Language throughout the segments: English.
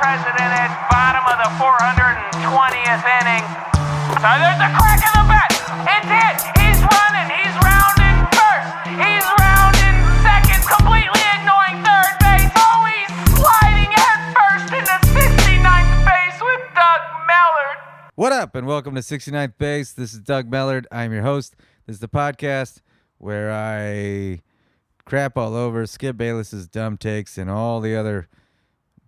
President at bottom of the 420th inning. So there's a crack in the bat. It's hit. He's running. He's rounding first. He's rounding second, completely ignoring third base. Oh, he's sliding head first into 69th base with Doug Mellard. What up, and welcome to 69th Base. This is Doug Mellard. I'm your host. This is the podcast where I crap all over Skip Bayless's dumb takes and all the other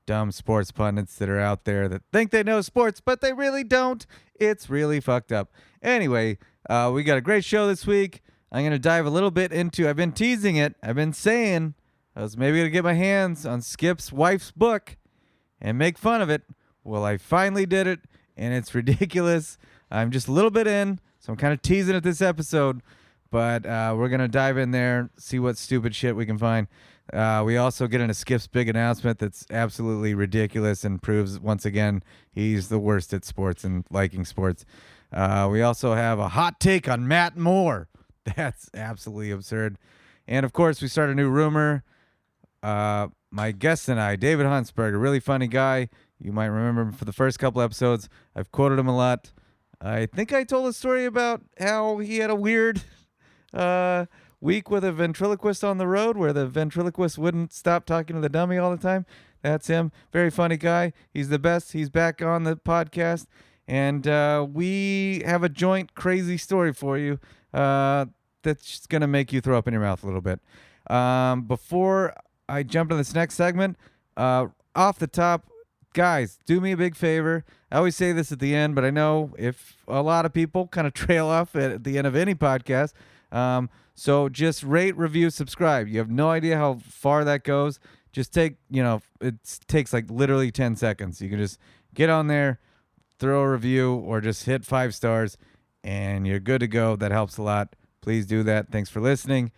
dumb sports pundits that are out there that think they know sports, but they really don't. It's really fucked up. Anyway, we got a great show this week. I'm going to dive a little bit into, I've been teasing it. I've been saying I was maybe going to get my hands on Skip's wife's book and make fun of it. Well, I finally did it, and it's ridiculous. I'm just a little bit in, so I'm kind of teasing it this episode. But we're going to dive in there, see what stupid shit we can find. We also get into Skip's big announcement that's absolutely ridiculous and proves, once again, he's the worst at sports and liking sports. We also have a hot take on Matt Moore. That's absolutely absurd. And, of course, we start a new rumor. My guest and I, David Huntsberger, really funny guy. You might remember him for the first couple episodes. I've quoted him a lot. I think I told a story about how he had a weird week with a ventriloquist on the road where the ventriloquist wouldn't stop talking to the dummy all the time. That's him. Very funny guy. He's the best. He's back on the podcast. And we have a joint crazy story for you that's going to make you throw up in your mouth a little bit. Before I jump into this next segment, off the top, guys, do me a big favor. I always say this at the end, but I know if a lot of people kind of trail off at the end of any podcast. So just rate, review, subscribe. You have no idea how far that goes. Just take, it takes like literally 10 seconds. You can just get on there, throw a review, or just hit 5 stars, and you're good to go. That helps a lot. Please do that. Thanks for listening.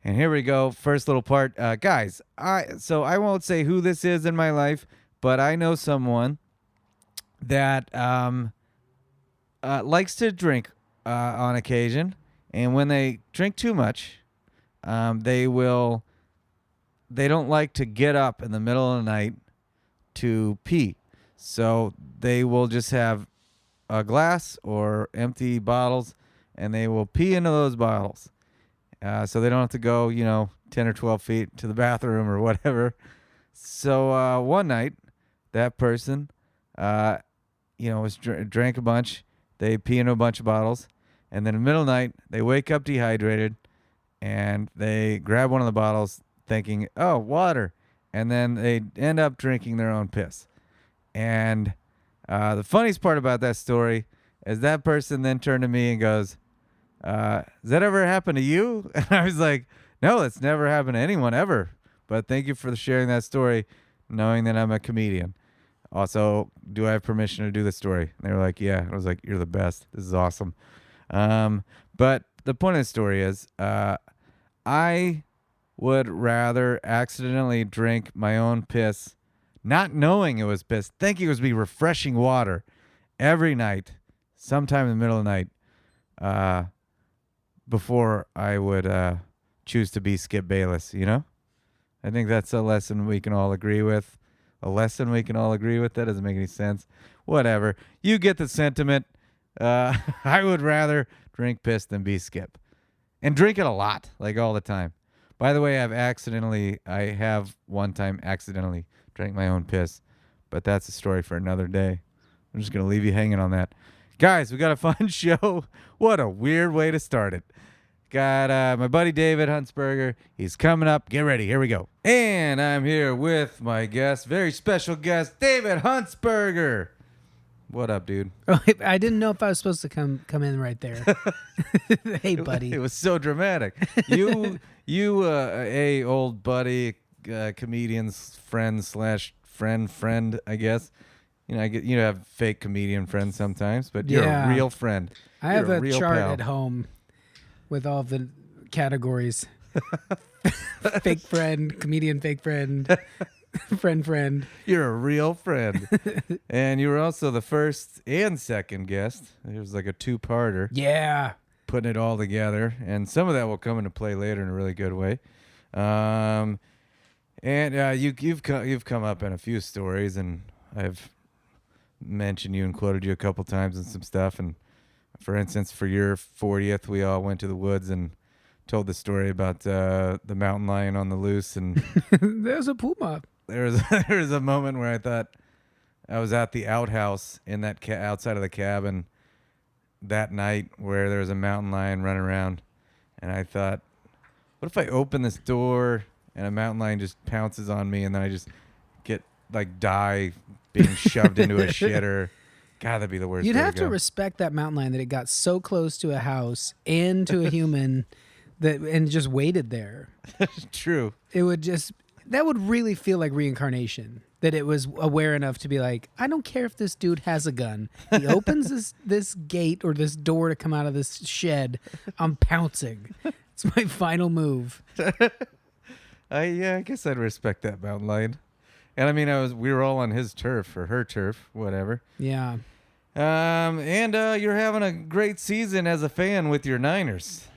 And here we go. First little part. Guys, I won't say who this is in my life, but I know someone that likes to drink on occasion. And when they drink too much, they don't like to get up in the middle of the night to pee. So they will just have a glass or empty bottles, and they will pee into those bottles. So they don't have to go, 10 or 12 feet to the bathroom or whatever. So one night, that person, drank a bunch. They pee into a bunch of bottles. And then in the middle of the night, they wake up dehydrated, and they grab one of the bottles thinking, oh, water. And then they end up drinking their own piss. And the funniest part about that story is that person then turned to me and goes, has that ever happened to you? And I was like, no, it's never happened to anyone ever. But thank you for sharing that story, knowing that I'm a comedian. Also, do I have permission to do the story? And they were like, yeah. I was like, you're the best. This is awesome. But the point of the story is, I would rather accidentally drink my own piss, not knowing it was piss, thinking it was be refreshing water every night, sometime in the middle of the night, before I would, choose to be Skip Bayless, I think that's a lesson we can all agree with. That doesn't make any sense. Whatever. You get the sentiment. I would rather drink piss than be Skip. And drink it a lot, like all the time. By the way, I have one time accidentally drank my own piss. But that's a story for another day. I'm just going to leave you hanging on that. Guys, we got a fun show. What a weird way to start it. Got my buddy David Huntsberger. He's coming up. Get ready. Here we go. And I'm here with my guest, very special guest, David Huntsberger. What up, dude? Oh, I didn't know if I was supposed to come in right there. Hey, buddy. It was so dramatic. You, old buddy, comedian's friend, I guess. You have fake comedian friends sometimes, but you're a real friend. I have a chart at home with all the categories. Fake friend, comedian, fake friend. friend. You're a real friend. And you were also the first and second guest. It was like a 2-parter. Yeah. Putting it all together. And some of that will come into play later in a really good way. And And you've come up in a few stories, and I've mentioned you and quoted you a couple times and some stuff. And for instance, for your 40th, we all went to the woods and told the story about the mountain lion on the loose. And There's a puma. there was a moment where I thought I was at the outhouse in that outside of the cabin that night where there was a mountain lion running around, and I thought, what if I open this door and a mountain lion just pounces on me, and then I just get die being shoved into a shitter? God, that'd be the worst. You'd have to go. respect that mountain lion that it got so close to a house and to a human and just waited there. True. That would really feel like reincarnation. That it was aware enough to be like, I don't care if this dude has a gun. He opens this gate or this door to come out of this shed. I'm pouncing. It's my final move. I guess I'd respect that mountain lion. And I mean, we were all on his turf or her turf, whatever. Yeah. And you're having a great season as a fan with your Niners.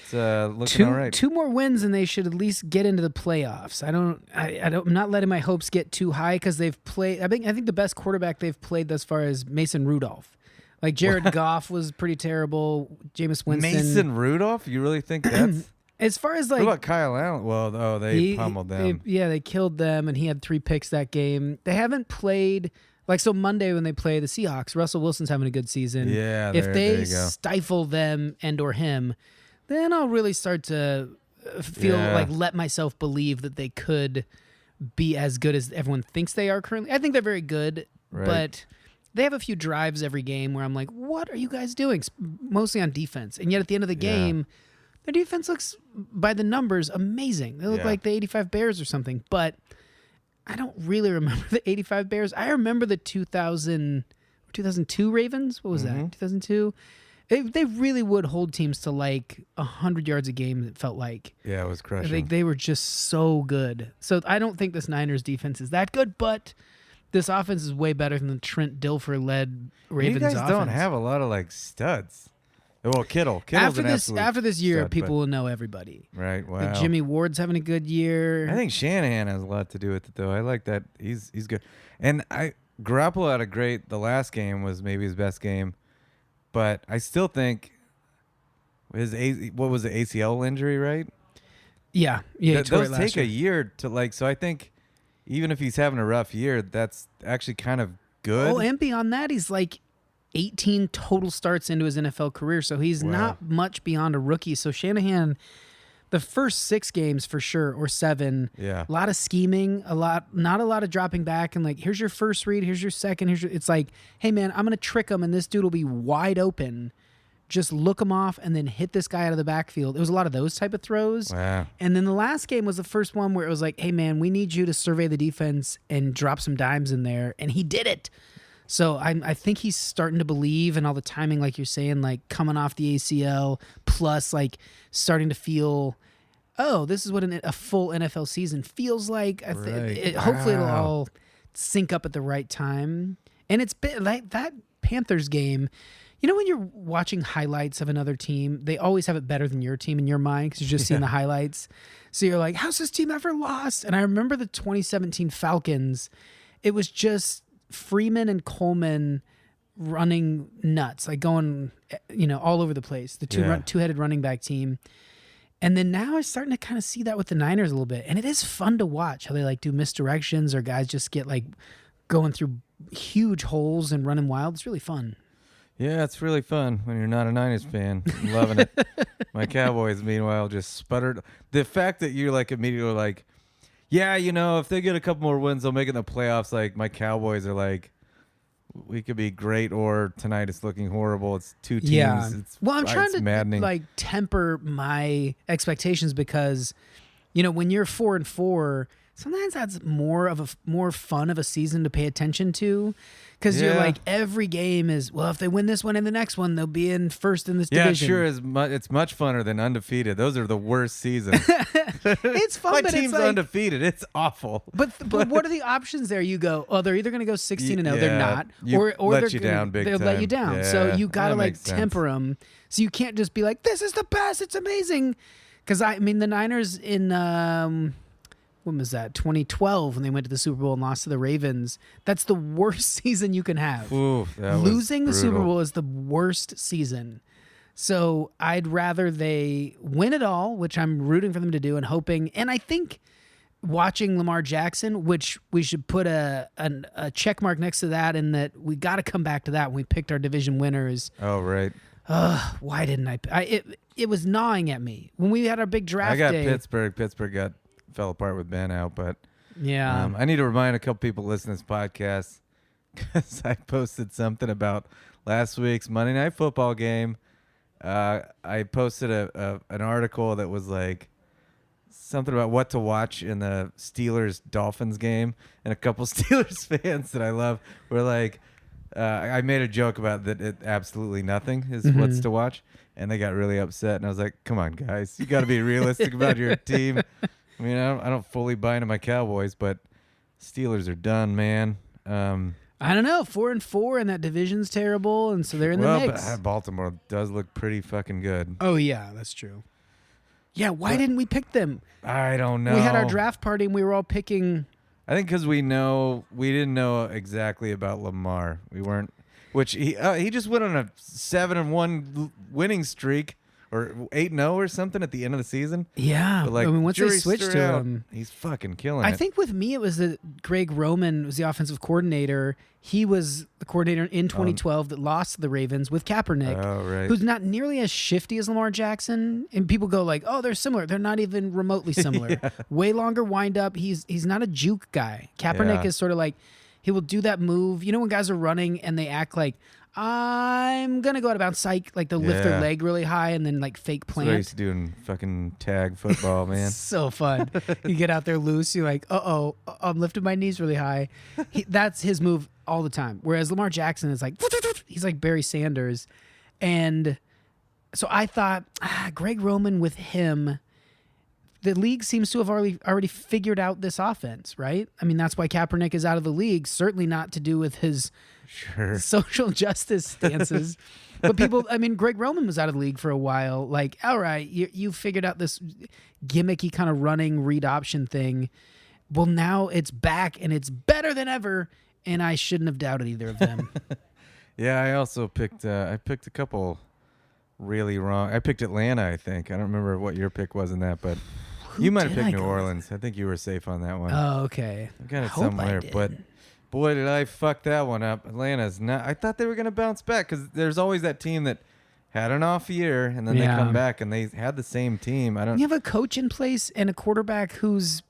It's looking all right. 2 more wins and they should at least get into the playoffs. I'm not letting my hopes get too high because they've played. I think the best quarterback they've played thus far is Mason Rudolph. Like Jared Goff was pretty terrible. Jameis Winston. Mason Rudolph? You really think that's? As far as What about Kyle Allen? Well, they pummeled them. They killed them, and he had 3 picks that game. They haven't played so Monday when they play the Seahawks. Russell Wilson's having a good season. Yeah, if there they you go. stifle them and or him, then I'll really start to feel let myself believe that they could be as good as everyone thinks they are currently. I think they're very good, Right. but they have a few drives every game where I'm like, what are you guys doing? Mostly on defense, and yet at the end of the game. Their defense looks, by the numbers, amazing. They look like the 85 Bears or something, but I don't really remember the 85 Bears. I remember the 2002 Ravens. What was that? 2002? They really would hold teams to 100 yards a game, it felt like. Yeah, it was crushing. They were just so good. So I don't think this Niners defense is that good, but this offense is way better than the Trent Dilfer-led Ravens offense. You guys don't have a lot of /studs. Well, Kittle's an absolute after this year, stud, people will know everybody. Right. Wow. Jimmy Ward's having a good year. I think Shanahan has a lot to do with it, though. I like that. He's good. And Garoppolo had the last game was maybe his best game, but I still think what was the ACL injury, right? Yeah. Those take a year to so I think even if he's having a rough year, that's actually kind of good. Oh, and beyond that, he's 18 total starts into his NFL career, so he's not much beyond a rookie. So Shanahan, the first 6 games for sure, or 7, a lot of scheming, not a lot of dropping back, and here's your first read, here's your second, it's like, hey man, I'm gonna trick him, and this dude will be wide open. Just look him off and then hit this guy out of the backfield. It was a lot of those type of throws. Wow. And then the last game was the first one where it was like, hey man, we need you to survey the defense and drop some dimes in there, and he did it. So I think he's starting to believe, and all the timing, like you're saying, coming off the ACL, plus starting to feel, oh, this is what a full NFL season feels like. Hopefully it'll all sync up at the right time. And it's been that Panthers game. You know when you're watching highlights of another team, they always have it better than your team in your mind because you're just seeing the highlights. So you're like, how's this team ever lost? And I remember the 2017 Falcons. It was just Freeman and Coleman running nuts, going, all over the place. The two-headed running back team. And then now I'm starting to kind of see that with the Niners a little bit. And it is fun to watch how they do misdirections or guys just get going through huge holes and running wild. It's really fun. Yeah, it's really fun when you're not a Niners fan. I'm loving it. My Cowboys, meanwhile, just sputtered. The fact that you're immediately yeah, if they get a couple more wins, they'll make it in the playoffs. My Cowboys are we could be great, or tonight it's looking horrible. It's 2 teams. Yeah. It's, well, I'm trying to maddening. Temper my expectations because, when you're 4-4, sometimes that's more fun of a season to pay attention to. Because you're every game is, well, if they win this one and the next one, they'll be in first in this division. Yeah, sure. It's much funner than undefeated. Those are the worst seasons. It's fun, My but team's it's undefeated. It's awful. But what are the options there? You go, oh, they're either going to go 16-0. They're not. Or let they're you down big they'll time. let you down. Yeah, So you got to temper sense. them. So you can't just be like, this is the best. It's amazing. Because the Niners in when was that? 2012 when they went to the Super Bowl and lost to the Ravens. That's the worst season you can have. Ooh, that was Losing the Super brutal. Bowl is the worst season. So I'd rather they win it all, which I'm rooting for them to do and hoping. And I think watching Lamar Jackson, which we should put a check mark next to that, in that we got to come back to that when we picked our division winners. Oh, right. Why didn't it was gnawing at me when we had our big draft I got day. Pittsburgh. Pittsburgh fell apart with Ben out, but Yeah. I need to remind a couple people listening to this podcast because I posted something about last week's Monday Night Football game. I posted an article that was like something about what to watch in the Steelers-Dolphins game, and a couple Steelers fans that I love were like, I made a joke about that absolutely nothing is what's to watch, and they got really upset, and I was like, come on, guys. You got to be realistic about your team. I mean, I don't fully buy into my Cowboys, but Steelers are done, man. I don't know. 4-4, and that division's terrible, and so they're in the mix. But Baltimore does look pretty fucking good. Oh, yeah, that's true. Yeah, why didn't we pick them? I don't know. We had our draft party, and we were all picking... I think because we didn't know exactly about Lamar. We weren't, which he just went on a 7-1 winning streak, or 8-0 or something at the end of the season. Yeah, But like, I mean, once they jury's switched still to out. him... He's fucking killing I it. think with me, it was that Greg Roman was the offensive coordinator. He was the coordinator in 2012 that lost to the Ravens with Kaepernick, Oh, right. who's not nearly as shifty as Lamar Jackson. And people go like, oh, they're similar. They're not even remotely similar. Way longer wind up. He's not a juke guy. Kaepernick Yeah. is sort of like, he will do that move. You know when guys are running and they act like, I'm going to go out of bounds, psych, like they'll lift their Yeah. leg really high and then like fake That's what I plant. used to do in fucking tag football, man. So fun. You get out there loose. You're like, I'm lifting my knees really high. That's his move all the time. Whereas Lamar Jackson is like, he's like Barry Sanders. And so I thought, Greg Roman with him, the league seems to have already figured out this offense, right? I mean, that's why Kaepernick is out of the league. Certainly not to do with his Sure. social justice stances. But people, I mean, Greg Roman was out of the league for a while. Like, all right, you figured out this gimmicky kind of running read option thing. Well, now it's back and it's better than ever. And I shouldn't have doubted either of them. Yeah, I also picked a couple really wrong. I picked Atlanta, I think. I don't remember what your pick was in that, but you might have did I picked go New with? Orleans. I think you were safe on that one. Oh, okay. I got I it hope I somewhere, did. but boy, did I fuck that one up. Atlanta's not. I thought they were going to bounce back because there's always that team that had an off year and then they Yeah. come back and they had the same team. I don't. You have a coach in place and a quarterback who's,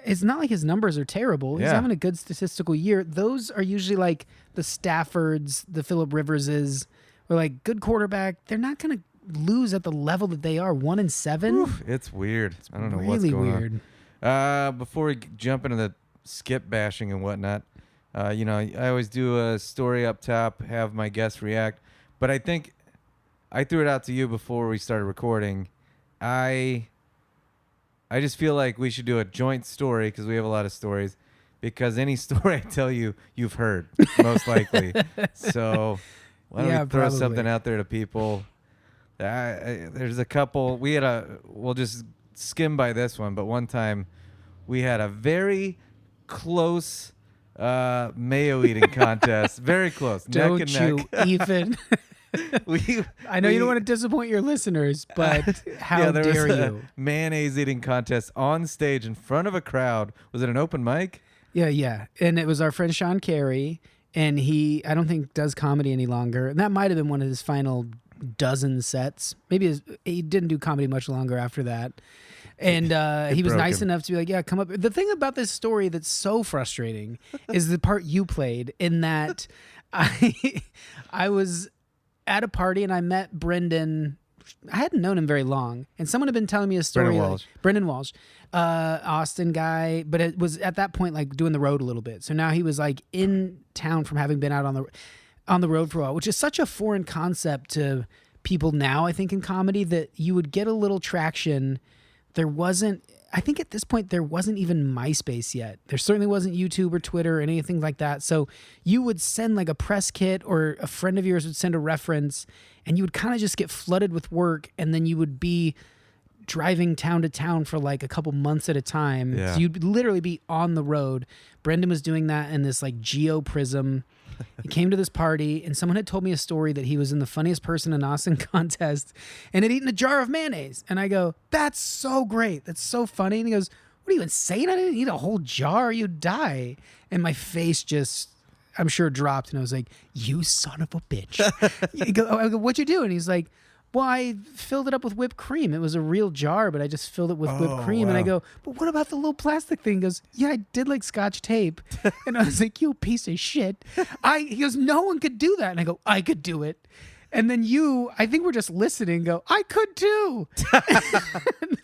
it's not like his numbers are terrible. He's Yeah. having a good statistical year. Those are usually like the Staffords, the Phillip Riverses, or like good quarterback. They're not going to lose at the level that they are. 1-7. Oof, it's weird. I don't know what's Really going weird. on. Before we jump into the skip bashing and whatnot, I always do a story up top, have my guests react. But I think I threw it out to you before we started recording. I just feel like we should do a joint story because we have a lot of stories. Because any story I tell you, you've heard, most likely. So why don't Yeah, we throw probably. something out there to people? There's a couple. We'll just skim by this one. But one time we had a very close mayo eating contest. Very close. Don't neck you and neck. even. I know you don't want to disappoint your listeners, but how there dare was a you? mayonnaise eating contest on stage in front of a crowd. Was it an open mic? Yeah. And it was our friend Sean Carey, and he, I don't think, does comedy any longer. And that might have been one of his final dozen sets. Maybe he didn't do comedy much longer after that. And he was broke nice him. enough to be like, yeah, come up. The thing about this story that's so frustrating is the part you played, in that I was at a party and I met Brendan. I hadn't known him very long, and someone had been telling me a story. Brendan Like, Walsh. Brendan Walsh, Austin guy, but it was at that point like doing the road a little bit. So now he was like in town from having been out on the road for a while, which is such a foreign concept to people now. I think in comedy that you would get a little traction. There wasn't. I think at this point there wasn't even MySpace yet. There certainly wasn't YouTube or Twitter or anything like that. So you would send like a press kit, or a friend of yours would send a reference, and you would kind of just get flooded with work, and then you would be driving town to town for like a couple months at a time. Yeah. So you'd literally be on the road. Brendan was doing that in this like Geo Prism. He came to this party, and someone had told me a story that he was in the funniest person in Austin contest and had eaten a jar of mayonnaise. And I go, that's so great. That's so funny. And he goes, what are you insane? I didn't eat a whole jar. You'd die. And my face just, I'm sure, dropped. And I was like, you son of a bitch. I go, what'd you do? And he's like, well, I filled it up with whipped cream. It was a real jar, but I just filled it with whipped cream. Wow. And I go, but what about the little plastic thing? He goes, yeah, I did like Scotch tape. And I was like, you piece of shit. He goes, no one could do that. And I go, I could do it. And then I think we're just listening, go, I could too.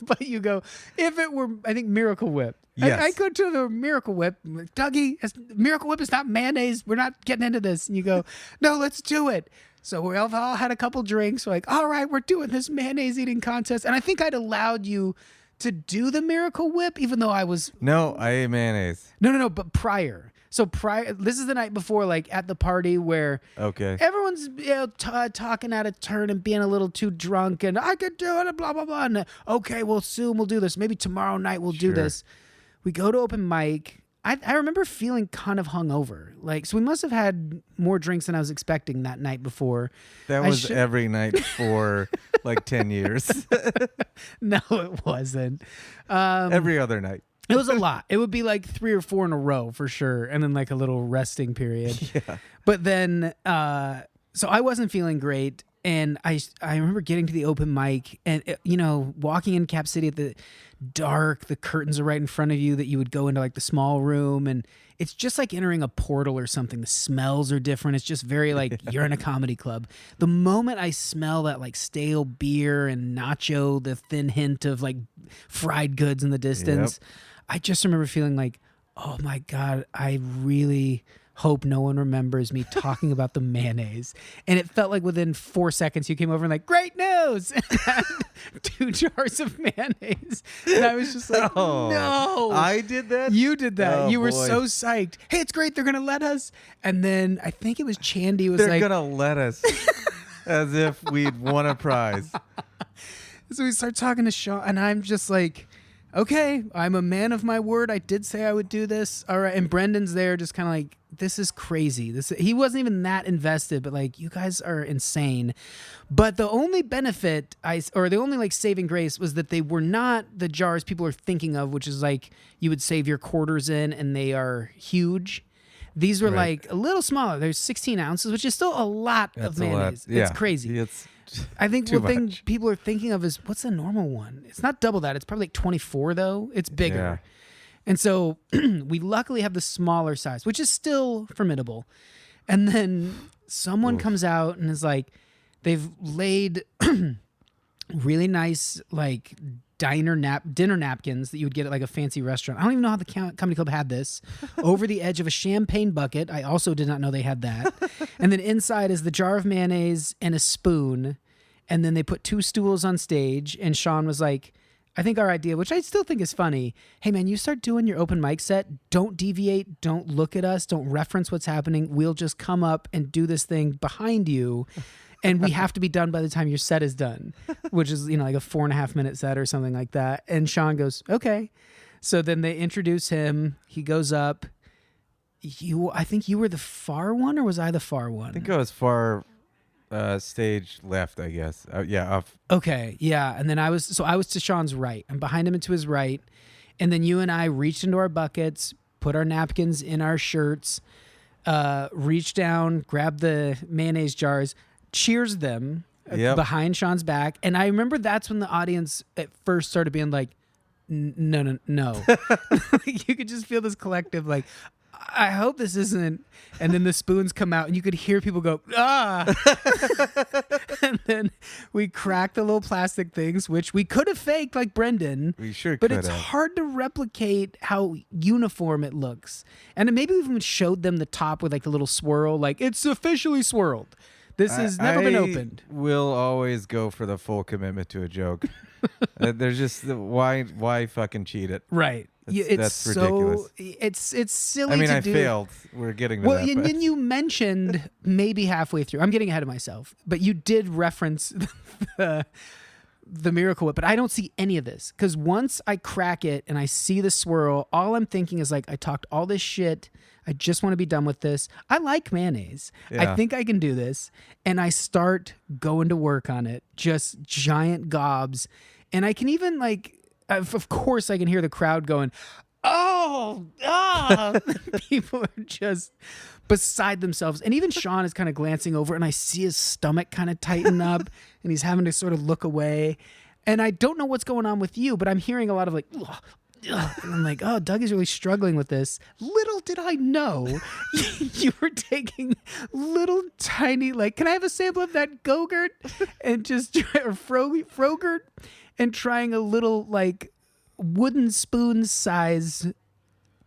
But you go, if it were, I think Miracle Whip. Yes. I could too, if it were Miracle Whip. I'm like, Dougie, Miracle Whip is not mayonnaise. We're not getting into this. And you go, no, let's do it. So we all had a couple drinks. We're like, all right, we're doing this mayonnaise eating contest. And I think I'd allowed you to do the Miracle Whip, even though I was... No, I ate mayonnaise. No, but prior. So this is the night before, like at the party where everyone's talking out of turn and being a little too drunk, and I could do it, and blah, blah, blah. And okay, well, soon we'll do this. Maybe tomorrow night we'll do this. We go to open mic. I remember feeling kind of hungover. Like, so we must have had more drinks than I was expecting that night before. That was every night for like 10 years. No, it wasn't. Every other night. It was a lot. It would be like 3 or 4 in a row for sure. And then like a little resting period. Yeah. But then, so I wasn't feeling great. And I remember getting to the open mic and, walking in Cap City at the dark, the curtains are right in front of you that you would go into like the small room. And it's just like entering a portal or something. The smells are different. It's just very like you're in a comedy club. The moment I smell that like stale beer and nacho, the thin hint of like fried goods in the distance, I just remember feeling like, oh my God, I really hope no one remembers me talking about the mayonnaise. And it felt like within 4 seconds you came over and like, great news! And had 2 jars of mayonnaise. And I was just like, no. I did that? You did that. Oh, you were boy. so psyched. Hey, it's great. They're going to let us. And then I think it was Chandy was They're like... going to let us. As if we'd won a prize. So we start talking to Sean, and I'm just like, okay, I'm a man of my word. I did say I would do this. All right. And Brendan's there just kind of like, this is crazy. He wasn't even that invested, but like, you guys are insane. But the only benefit or the only like saving grace was that they were not the jars people are thinking of, which is like you would save your quarters in and they are huge. These were like a little smaller. There's 16 ounces, which is still a lot of mayonnaise. Yeah. It's crazy. I think too the thing much. people are thinking of is, what's the normal one? It's not double that. It's probably like 24 though. It's bigger. Yeah. And so we luckily have the smaller size, which is still formidable. And then someone comes out and is like, they've laid really nice like dinner napkins that you would get at like a fancy restaurant. I don't even know how the comedy club had this. Over the edge of a champagne bucket. I also did not know they had that. And then inside is the jar of mayonnaise and a spoon. And then they put 2 stools on stage. And Sean was like, I think our idea, which I still think is funny, hey man, you start doing your open mic set, don't deviate, don't look at us, don't reference what's happening. We'll just come up and do this thing behind you. And we have to be done by the time your set is done, which is, like a 4.5 minute set or something like that. And Sean goes, okay. So then they introduce him. He goes up. I think you were the far one, or was I the far one? I think I was far stage left, I guess. Off. Okay, yeah. And then I was to Sean's right. I'm behind him and to his right. And then you and I reached into our buckets, put our napkins in our shirts, reached down, grabbed the mayonnaise jars, cheers them behind Sean's back. And I remember that's when the audience at first started being like, no. You could just feel this collective like, I hope this isn't. And then the spoons come out and you could hear people go, ah. And then we cracked the little plastic things, which we could have faked like Brendan. We sure But could it's have. hard to replicate how uniform it looks. And then maybe we even showed them the top with like a little swirl, like it's officially swirled. This has never been opened. We'll always go for the full commitment to a joke. There's just why fucking cheat it? Right. That's ridiculous. It's silly. I mean, to I do. failed. We're getting to Well, that. and but- then you mentioned maybe halfway through. I'm getting ahead of myself, but you did reference the Miracle Whip, but I don't see any of this because once I crack it and I see the swirl, all I'm thinking is like, I talked all this shit. I just want to be done with this. I like mayonnaise. I Yeah. think I can do this. And I start going to work on it, just giant gobs. And I can even like, of course I can hear the crowd going, oh, people are just beside themselves. And even Sean is kind of glancing over and I see his stomach kind of tighten up and he's having to sort of look away. And I don't know what's going on with you, but I'm hearing a lot of like, ugh, ugh. And I'm like, oh, Doug is really struggling with this. Little did I know you were taking little tiny, like, can I have a sample of that Go-Gurt? And just, or Frogurt? And trying a little like wooden spoon size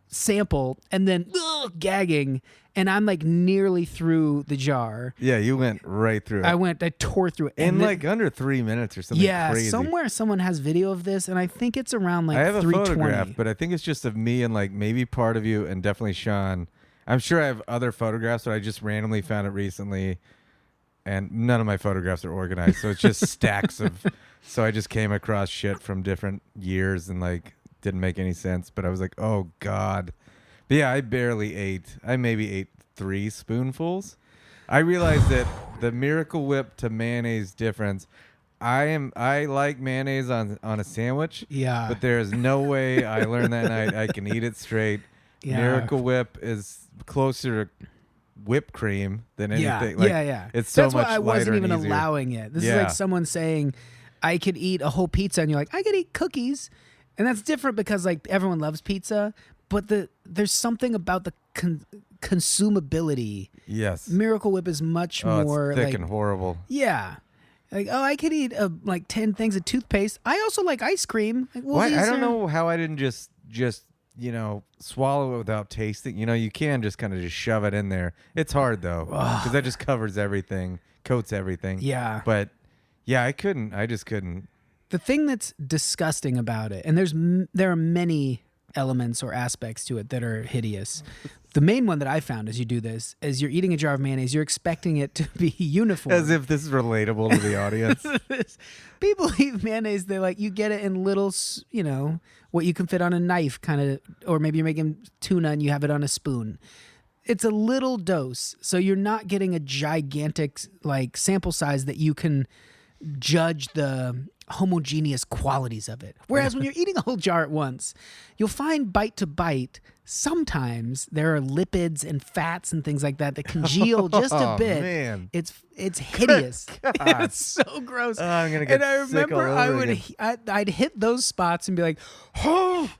sample and then gagging, and I'm like nearly through the jar. Yeah, you went right through it. I tore through it in like under 3 minutes or something. Yeah, crazy. somewhere someone has video of this, and I think it's around like I have a 320. photograph, but I think it's just of me and like maybe part of you and definitely Sean. I'm sure I have other photographs, but I just randomly found it recently, and none of my photographs are organized, so it's just stacks of. So I just came across shit from different years and like didn't make any sense, but I was like, oh God. But yeah, I barely ate. I maybe ate 3 spoonfuls. I realized that the Miracle Whip to mayonnaise difference. I like mayonnaise on a sandwich. Yeah. But there is no way I learned that night I can eat it straight. Yeah. Miracle Whip is closer to whipped cream than anything. Like, yeah. It's so That's much why I lighter wasn't even and easier. allowing it. This is Yeah. like someone saying, I could eat a whole pizza, and you're like, I could eat cookies, and that's different because like everyone loves pizza, but there's something about the consumability. Yes. Miracle Whip is much more it's thick like, and horrible. yeah. Like, oh, I could eat like 10 things of toothpaste. I also like ice cream. Like, well, Why? these I don't are- know how I didn't just swallow it without tasting. You can just kind of just shove it in there. It's hard though because that just covers everything, coats everything. Yeah. But yeah, I couldn't. I just couldn't. The thing that's disgusting about it, and there are many elements or aspects to it that are hideous. The main one that I found as you do this is you're eating a jar of mayonnaise, you're expecting it to be uniform. As if this is relatable to the audience. People eat mayonnaise, they're like, you get it in little, what you can fit on a knife kind of, or maybe you're making tuna and you have it on a spoon. It's a little dose, so you're not getting a gigantic like sample size that you can judge the homogeneous qualities of it. Whereas when you're eating a whole jar at once, you'll find bite to bite, sometimes there are lipids and fats and things like that that congeal just a Oh, bit. man. It's hideous. It's so gross. Oh, I'm gonna get and I sick remember all over again. I'd hit those spots and be like, hold,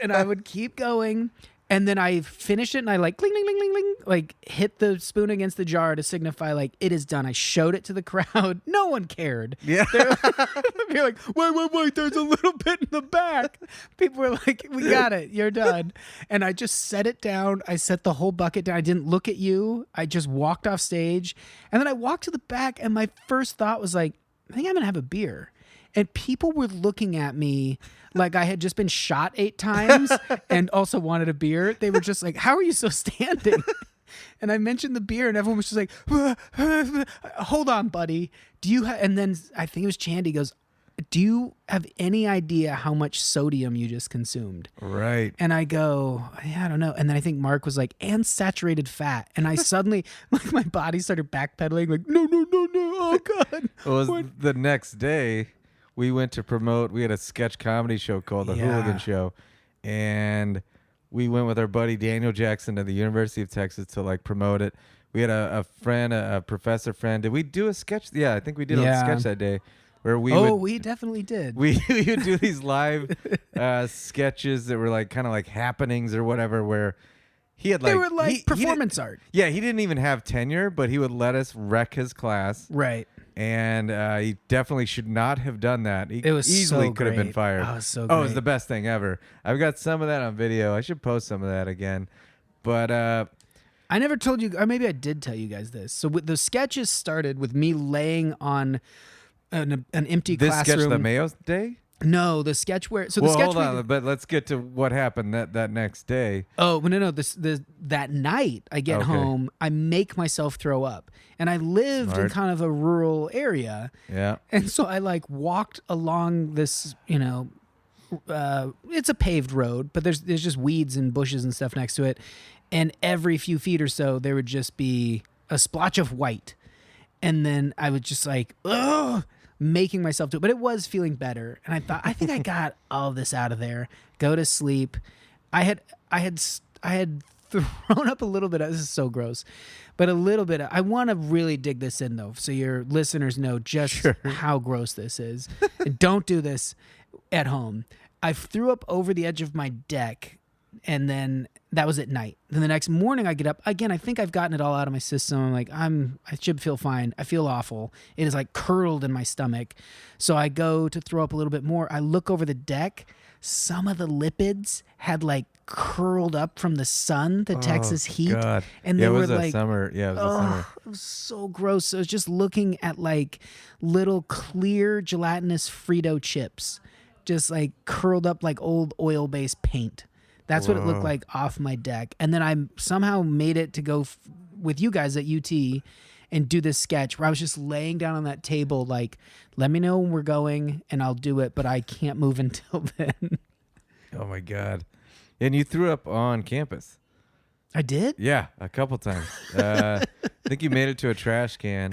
and I would keep going. And then I finish it and I like cling, cling, cling, cling, cling, like hit the spoon against the jar to signify like it is done. I showed it to the crowd. No one cared. Yeah. You're like, wait, there's a little bit in the back. People were like, we got it. You're done. And I just set it down. I set the whole bucket down. I didn't look at you. I just walked off stage. And then I walked to the back and my first thought was like, I think I'm going to have a beer. And people were looking at me like I had just been shot 8 times and also wanted a beer. They were just like, how are you still standing? And I mentioned the beer and everyone was just like, hold on, buddy. Do you and then I think it was Chandy goes, do you have any idea how much sodium you just consumed? Right. And I go, yeah, I don't know. And then I think Mark was like, and saturated fat. And I suddenly, like my body started backpedaling like, no. Oh God. It was What? the next day. We went to promote. We had a sketch comedy show called The Yeah. Hooligan Show, and we went with our buddy Daniel Jackson to the University of Texas to like promote it. We had a friend, a professor friend. Did we do a sketch? Yeah, I think we did a Yeah. sketch that day where we definitely did. we would do these live sketches that were like kind of like happenings or whatever where he had like they were like he didn't- performance art. Yeah, he didn't even have tenure, but he would let us wreck his class. Right. And he definitely should not have done that. He It was easily so could have been great. fired. Oh, it was so Oh, it was great. the best thing ever. I've got some of that on video. I should post some of that again. But I never told you, or maybe I did tell you guys this. So the sketches started with me laying on an empty this classroom. sketch, the Mayo Day? No, the sketch where the Well, sketch hold on, but let's get to what happened that next day. Oh, no. That night I get home, I make myself throw up. And I lived in kind of a rural area. Yeah. And so I like walked along this, it's a paved road, but there's just weeds and bushes and stuff next to it. And every few feet or so there would just be a splotch of white. And then I would just like, ugh, making myself do it. But it was feeling better. And I thought, I think I got all this out of there. Go to sleep. I had thrown up a little bit. This is so gross, but a little bit. I want to really dig this in though, so your listeners know just how gross this is. And don't do this at home. I threw up over the edge of my deck, and then that was at night. Then the next morning I get up again. I think I've gotten it all out of my system. I'm like, I should feel fine. I feel awful. It is like curdled in my stomach. So I go to throw up a little bit more. I look over the deck. Some of the lipids had like curled up from the sun, the Texas heat. God. And they it were was like, summer. Yeah, it was a summer. It was so gross. So I was just looking at like little clear gelatinous Frito chips, just like curled up like old oil-based paint. That's what it looked like off my deck. And then I somehow made it to go with you guys at UT and do this sketch where I was just laying down on that table like, let me know when we're going and I'll do it, but I can't move until then. Oh, my God. And you threw up on campus. I did? Yeah, a couple times. I think you made it to a trash can.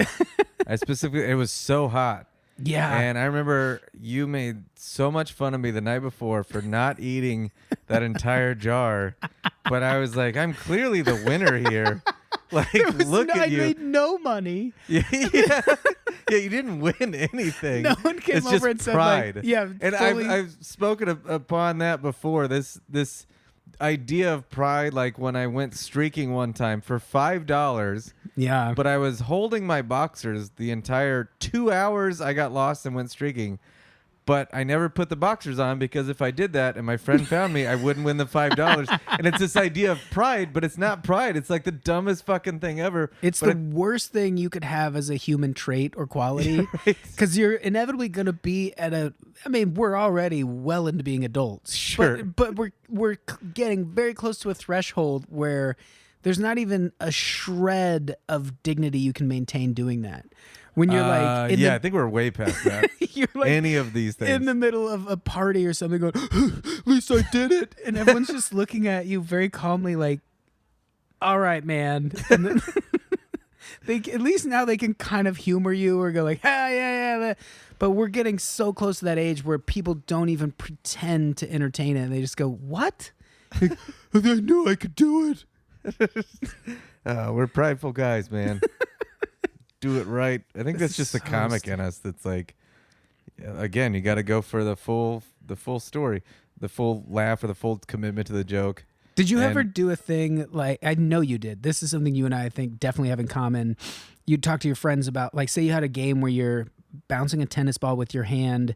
It was so hot. Yeah. And I remember you made so much fun of me the night before for not eating that entire jar. But I was like, I'm clearly the winner here. Like, look at you. I made no money. Yeah, you didn't win anything. No one came it's over just and said, pride. like, yeah. And fully... I've spoken upon that before. This idea of pride, like when I went streaking one time for $5. Yeah. But I was holding my boxers the entire 2 hours I got lost and went streaking. But I never put the boxers on because if I did that and my friend found me, I wouldn't win the $5. And it's this idea of pride, but it's not pride. It's like the dumbest fucking thing ever. It's the worst thing you could have as a human trait or quality because you're inevitably going to be we're already well into being adults. Sure. But we're getting very close to a threshold where there's not even a shred of dignity you can maintain doing that. When you're like, I think we're way past that. You're like any of these things in the middle of a party or something, going, "At least I did it," and everyone's just looking at you very calmly, like, "All right, man." And then at least now they can kind of humor you or go like, yeah. But we're getting so close to that age where people don't even pretend to entertain it. They just go, "What? I knew I could do it." We're prideful guys, man. Do it right. I think that's just the comic in us. That's like, again, you got to go for the full story, the full laugh, or the full commitment to the joke. Did you ever do a thing like, I know you did. This is something you and I think definitely have in common. You'd talk to your friends about, like, say you had a game where you're bouncing a tennis ball with your hand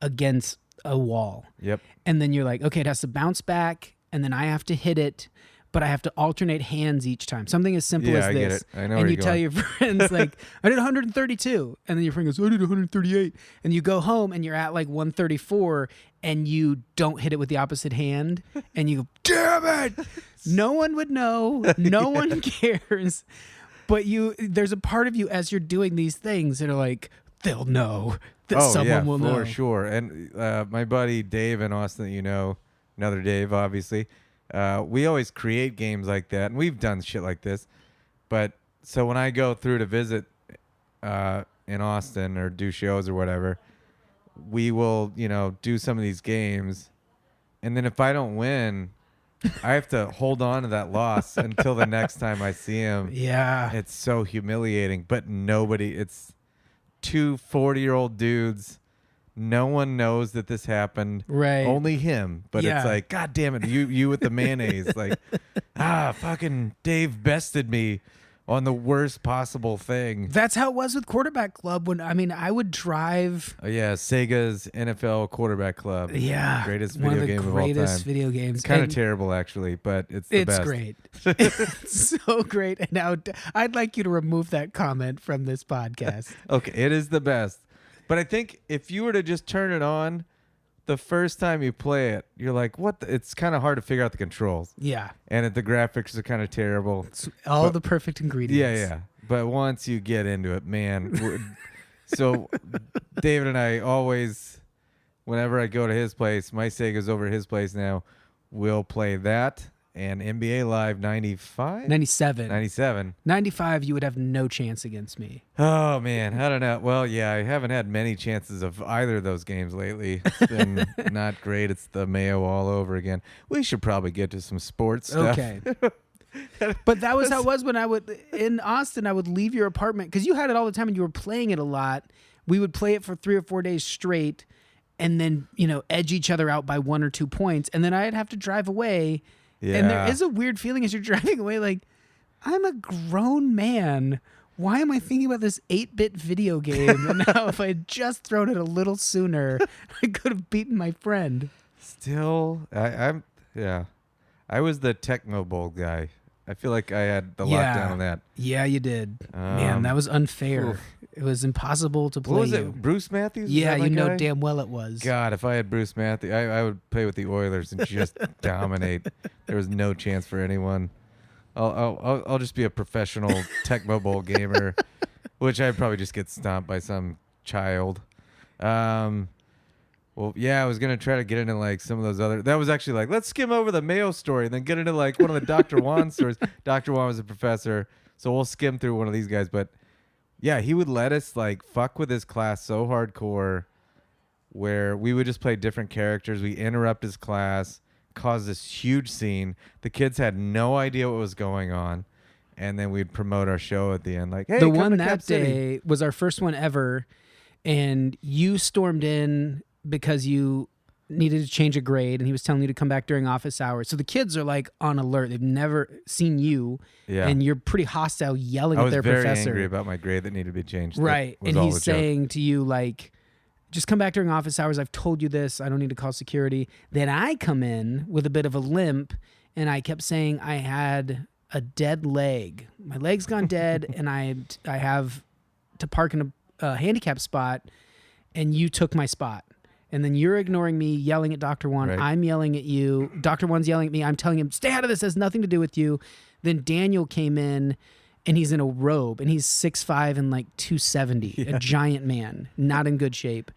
against a wall. Yep. And then you're like, okay, it has to bounce back, and then I have to hit it, but I have to alternate hands each time. Something as simple as this. I get it. I know and where you you're tell going. your friends, like, I did 132. And then your friend goes, I did 138. And you go home and you're at like 134 and you don't hit it with the opposite hand. And you go, damn it. No one would know. No one cares. But there's a part of you as you're doing these things that are like, they'll know that someone will know. For sure. And my buddy Dave in Austin, another Dave, obviously. We always create games like that, and we've done shit like this. But so when I go through to visit in Austin or do shows or whatever, we will, do some of these games. And then if I don't win, I have to hold on to that loss until the next time I see him. Yeah. It's so humiliating. But it's two 40-year-old dudes. No one knows that this happened. Right. Only him. But it's like, God damn it, you with the mayonnaise. Like, fucking Dave bested me on the worst possible thing. That's how it was with Quarterback Club. I would drive. Oh, yeah, Sega's NFL Quarterback Club. Yeah. Greatest one video of the game of all time. greatest video games. It's kind of terrible, actually, but it's the best. It's great. It's so great. And now I'd like you to remove that comment from this podcast. Okay, it is the best. But I think if you were to just turn it on the first time you play it, you're like, what? It's kind of hard to figure out the controls. Yeah. And the graphics are kind of terrible. It's all the perfect ingredients. Yeah. But once you get into it, man. So David and I always, whenever I go to his place, my Sega's over at his place now, we'll play that and NBA Live 95? 97. 97. 95, you would have no chance against me. Oh, man. I don't know. Well, yeah, I haven't had many chances of either of those games lately. It's been not great. It's the Mayo all over again. We should probably get to some sports stuff. Okay. But that was how it was when in Austin, I would leave your apartment because you had it all the time and you were playing it a lot. We would play it for 3 or 4 days straight and then, edge each other out by 1 or 2 points. And then I'd have to drive away. Yeah. And there is a weird feeling as you're driving away, like, I'm a grown man. Why am I thinking about this 8-bit video game? And now if I had just thrown it a little sooner, I could have beaten my friend. Still, I was the Tecmo Bowl guy. I feel like I had the lockdown on that. Yeah, you did. Man, that was unfair. Oof. It was impossible to play What was you. it? Bruce Matthews? Was Yeah, that my you know guy? damn well it was. God, if I had Bruce Matthews, I would play with the Oilers and just dominate. There was no chance for anyone. I'll just be a professional Tecmo Bowl gamer, which I'd probably just get stomped by some child. Well, yeah, I was gonna try to get into like some of those other. That was actually like, let's skim over the Mayo story and then get into like one of the Dr. Juan stories. Dr. Juan was a professor, so we'll skim through one of these guys. But yeah, he would let us like fuck with his class so hardcore, where we would just play different characters. We interrupt his class, cause this huge scene. The kids had no idea what was going on, and then we'd promote our show at the end. Like, hey, the come one to that Cap City. day was our first one ever, and you stormed in because you needed to change a grade, and he was telling you to come back during office hours. So the kids are like on alert. They've never seen you, and you're pretty hostile, yelling I at was their very professor. angry about my grade that needed to be changed. That Right, was and all he's a joke. saying to you like, just come back during office hours. I've told you this. I don't need to call security. Then I come in with a bit of a limp, and I kept saying I had a dead leg. My leg's gone dead, and I have to park in a handicap spot, and you took my spot. And then you're ignoring me, yelling at Dr. Juan. Right. I'm yelling at you. Dr. Juan's yelling at me. I'm telling him, stay out of this. It has nothing to do with you. Then Daniel came in, and he's in a robe, and he's 6'5" and like 270, a giant man, not in good shape.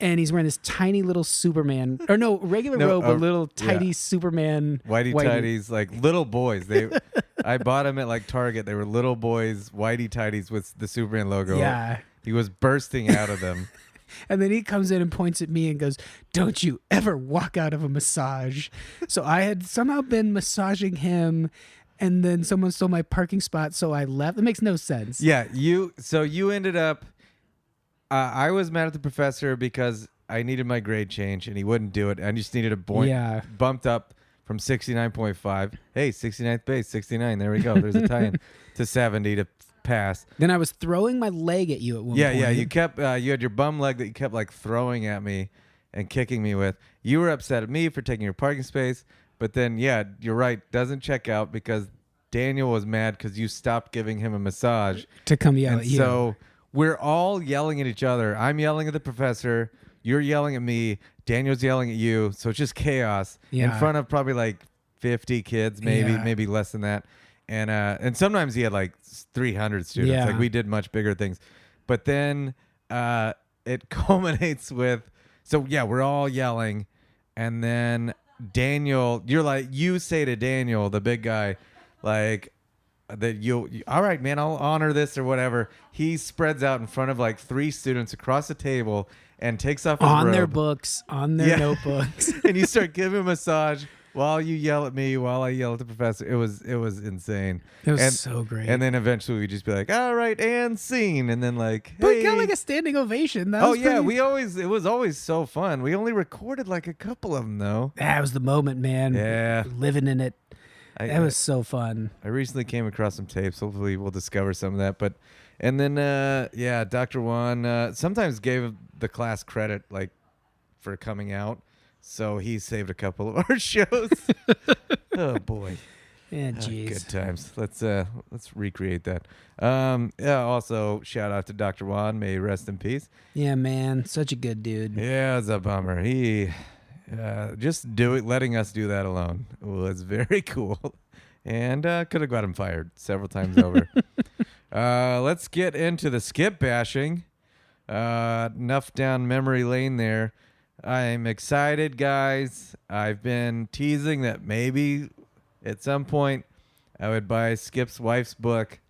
And he's wearing this tiny little Superman, or no, regular robe, but little tidy Superman. Whitey tighties, like little boys. I bought them at like Target. They were little boys, whitey tighties with the Superman logo. Yeah. He was bursting out of them. And then he comes in and points at me and goes, don't you ever walk out of a massage. So I had somehow been massaging him, and then someone stole my parking spot, so I left. It makes no sense. Yeah, you ended up, I was mad at the professor because I needed my grade change, and he wouldn't do it. I just needed a bumped up from 69.5. Hey, 69th base, 69. There we go. There's a tie-in to 70 to pass. Then I was throwing my leg at you at one point. Yeah. You kept you had your bum leg that you kept like throwing at me and kicking me with. You were upset at me for taking your parking space, but then you're right. Doesn't check out because Daniel was mad because you stopped giving him a massage to come yell and at you. So we're all yelling at each other. I'm yelling at the professor. You're yelling at me. Daniel's yelling at you. So it's just chaos in front of probably like 50 kids, maybe less than that. And sometimes he had like 300 students. Yeah. Like we did much bigger things. But then it culminates with, we're all yelling. And then Daniel, you say to Daniel, the big guy, like, that all right, man, I'll honor this or whatever. He spreads out in front of like 3 students across the table and takes off his on robe. their books, on their notebooks. And you start giving him a massage while you yell at me, while I yell at the professor. It was insane. It was so great. And then eventually we'd just be like, all right, and scene. And then like, but hey. we got like a standing ovation. That was it was always so fun. We only recorded like a couple of them though. That was the moment, man. Yeah. Living in it. That was so fun. I recently came across some tapes. Hopefully we'll discover some of that. And then Dr. Juan sometimes gave the class credit like for coming out. So he saved a couple of our shows. Oh boy. Yeah, jeez. Good times. Let's recreate that. Yeah. Also, shout out to Dr. Juan. May he rest in peace. Yeah, man. Such a good dude. Yeah, it's a bummer. He just letting us do that alone was very cool, and could have got him fired several times over. Let's get into the skip bashing. Enough down memory lane there. I'm excited, guys. I've been teasing that maybe at some point I would buy Skip's wife's book,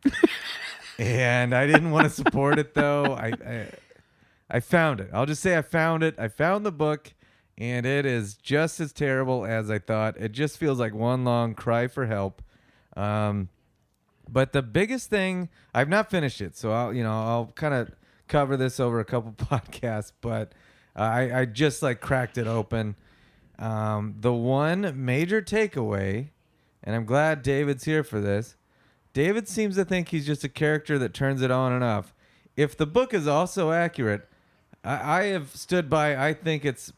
and I didn't want to support it though. I found it. I'll just say I found it. I found the book, and it is just as terrible as I thought. It just feels like one long cry for help. But the biggest thing, I've not finished it, so I'll kind of cover this over a couple podcasts. But I just like cracked it open. The one major takeaway, and I'm glad David's here for this. David seems to think he's just a character that turns it on and off. If the book is also accurate, I have stood by. I think it's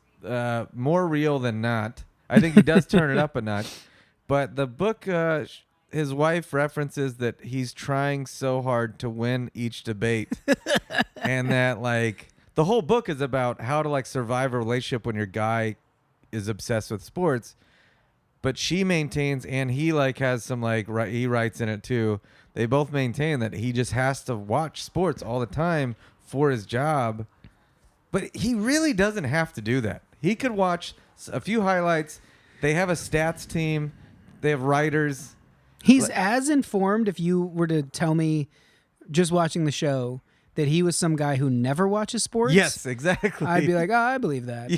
more real than not. I think he does turn it up a notch. But the book, his wife references that he's trying so hard to win each debate. And that, like, the whole book is about how to, like, survive a relationship when your guy is obsessed with sports. But she maintains, and he, like, has some, like, he writes in it, too. They both maintain that he just has to watch sports all the time for his job. But he really doesn't have to do that. He could watch a few highlights. They have a stats team. They have writers. He's as informed, if you were to tell me just watching the show that he was some guy who never watches sports. Yes, exactly. I'd be like, oh, I believe that.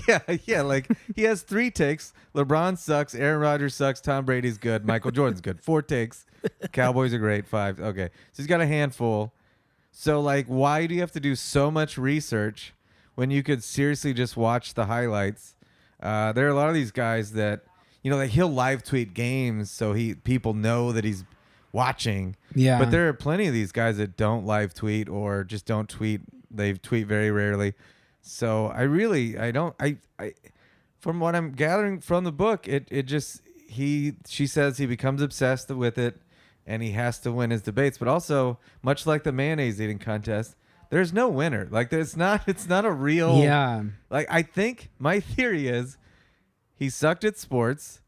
Yeah. Like, he has 3 takes. LeBron sucks. Aaron Rodgers sucks. Tom Brady's good. Michael Jordan's good. 4 takes. Cowboys are great. 5. Okay. So he's got a handful. So, like, why do you have to do so much research when you could seriously just watch the highlights? There are a lot of these guys that, like, he'll live tweet games so people know that he's watching. Yeah. But there are plenty of these guys that don't live tweet or just don't tweet. They tweet very rarely. So from what I'm gathering from the book, she says he becomes obsessed with it and he has to win his debates. But also, much like the mayonnaise eating contest, there's no winner. Like, it's not a real. Yeah. Like, I think my theory is he sucked at sports.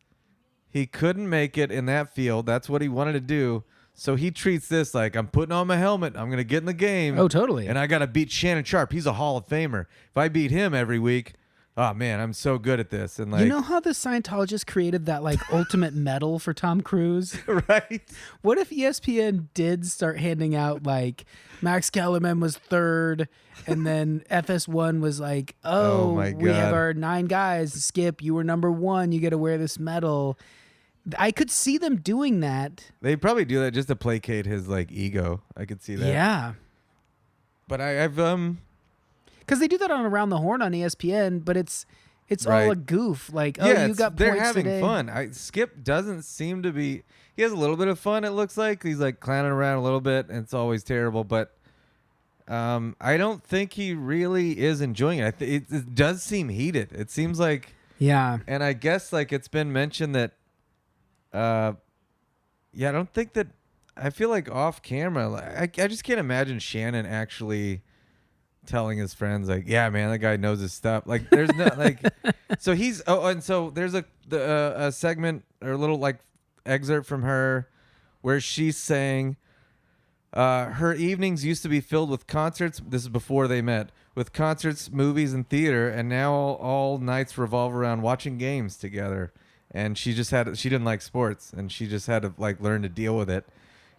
He couldn't make it in that field. That's what he wanted to do. So he treats this like, I'm putting on my helmet. I'm going to get in the game. Oh, totally. And I got to beat Shannon Sharp. He's a Hall of Famer. If I beat him every week, oh, man, I'm so good at this. And, like, you know how the Scientologists created that, like, ultimate medal for Tom Cruise? Right? What if ESPN did start handing out, like, Max Kellerman was 3rd, and then FS1 was like, Oh my we have God. our 9 guys. Skip, you were number 1. You get to wear this medal. I could see them doing that. They probably do that just to placate his, like, ego. I could see that. Yeah. But I've Because they do that on Around the Horn on ESPN, but it's Right. all a goof. Like, you got they're points having today. fun. Skip doesn't seem to be. He has a little bit of fun. It looks like he's, like, clowning around a little bit, and it's always terrible. But I don't think he really is enjoying it. It does seem heated. It seems like, Yeah. and I guess, like, it's been mentioned that, I don't think that. I feel like off camera, like, I just can't imagine Shannon actually telling his friends, like, yeah, man, that guy knows his stuff. Like, there's no, like, so he's, and so there's a segment or a little, like, excerpt from her where she's saying her evenings used to be filled with concerts. This is before they met, with concerts, movies, and theater, and now all nights revolve around watching games together. And she didn't like sports, and she just had to, like, learn to deal with it.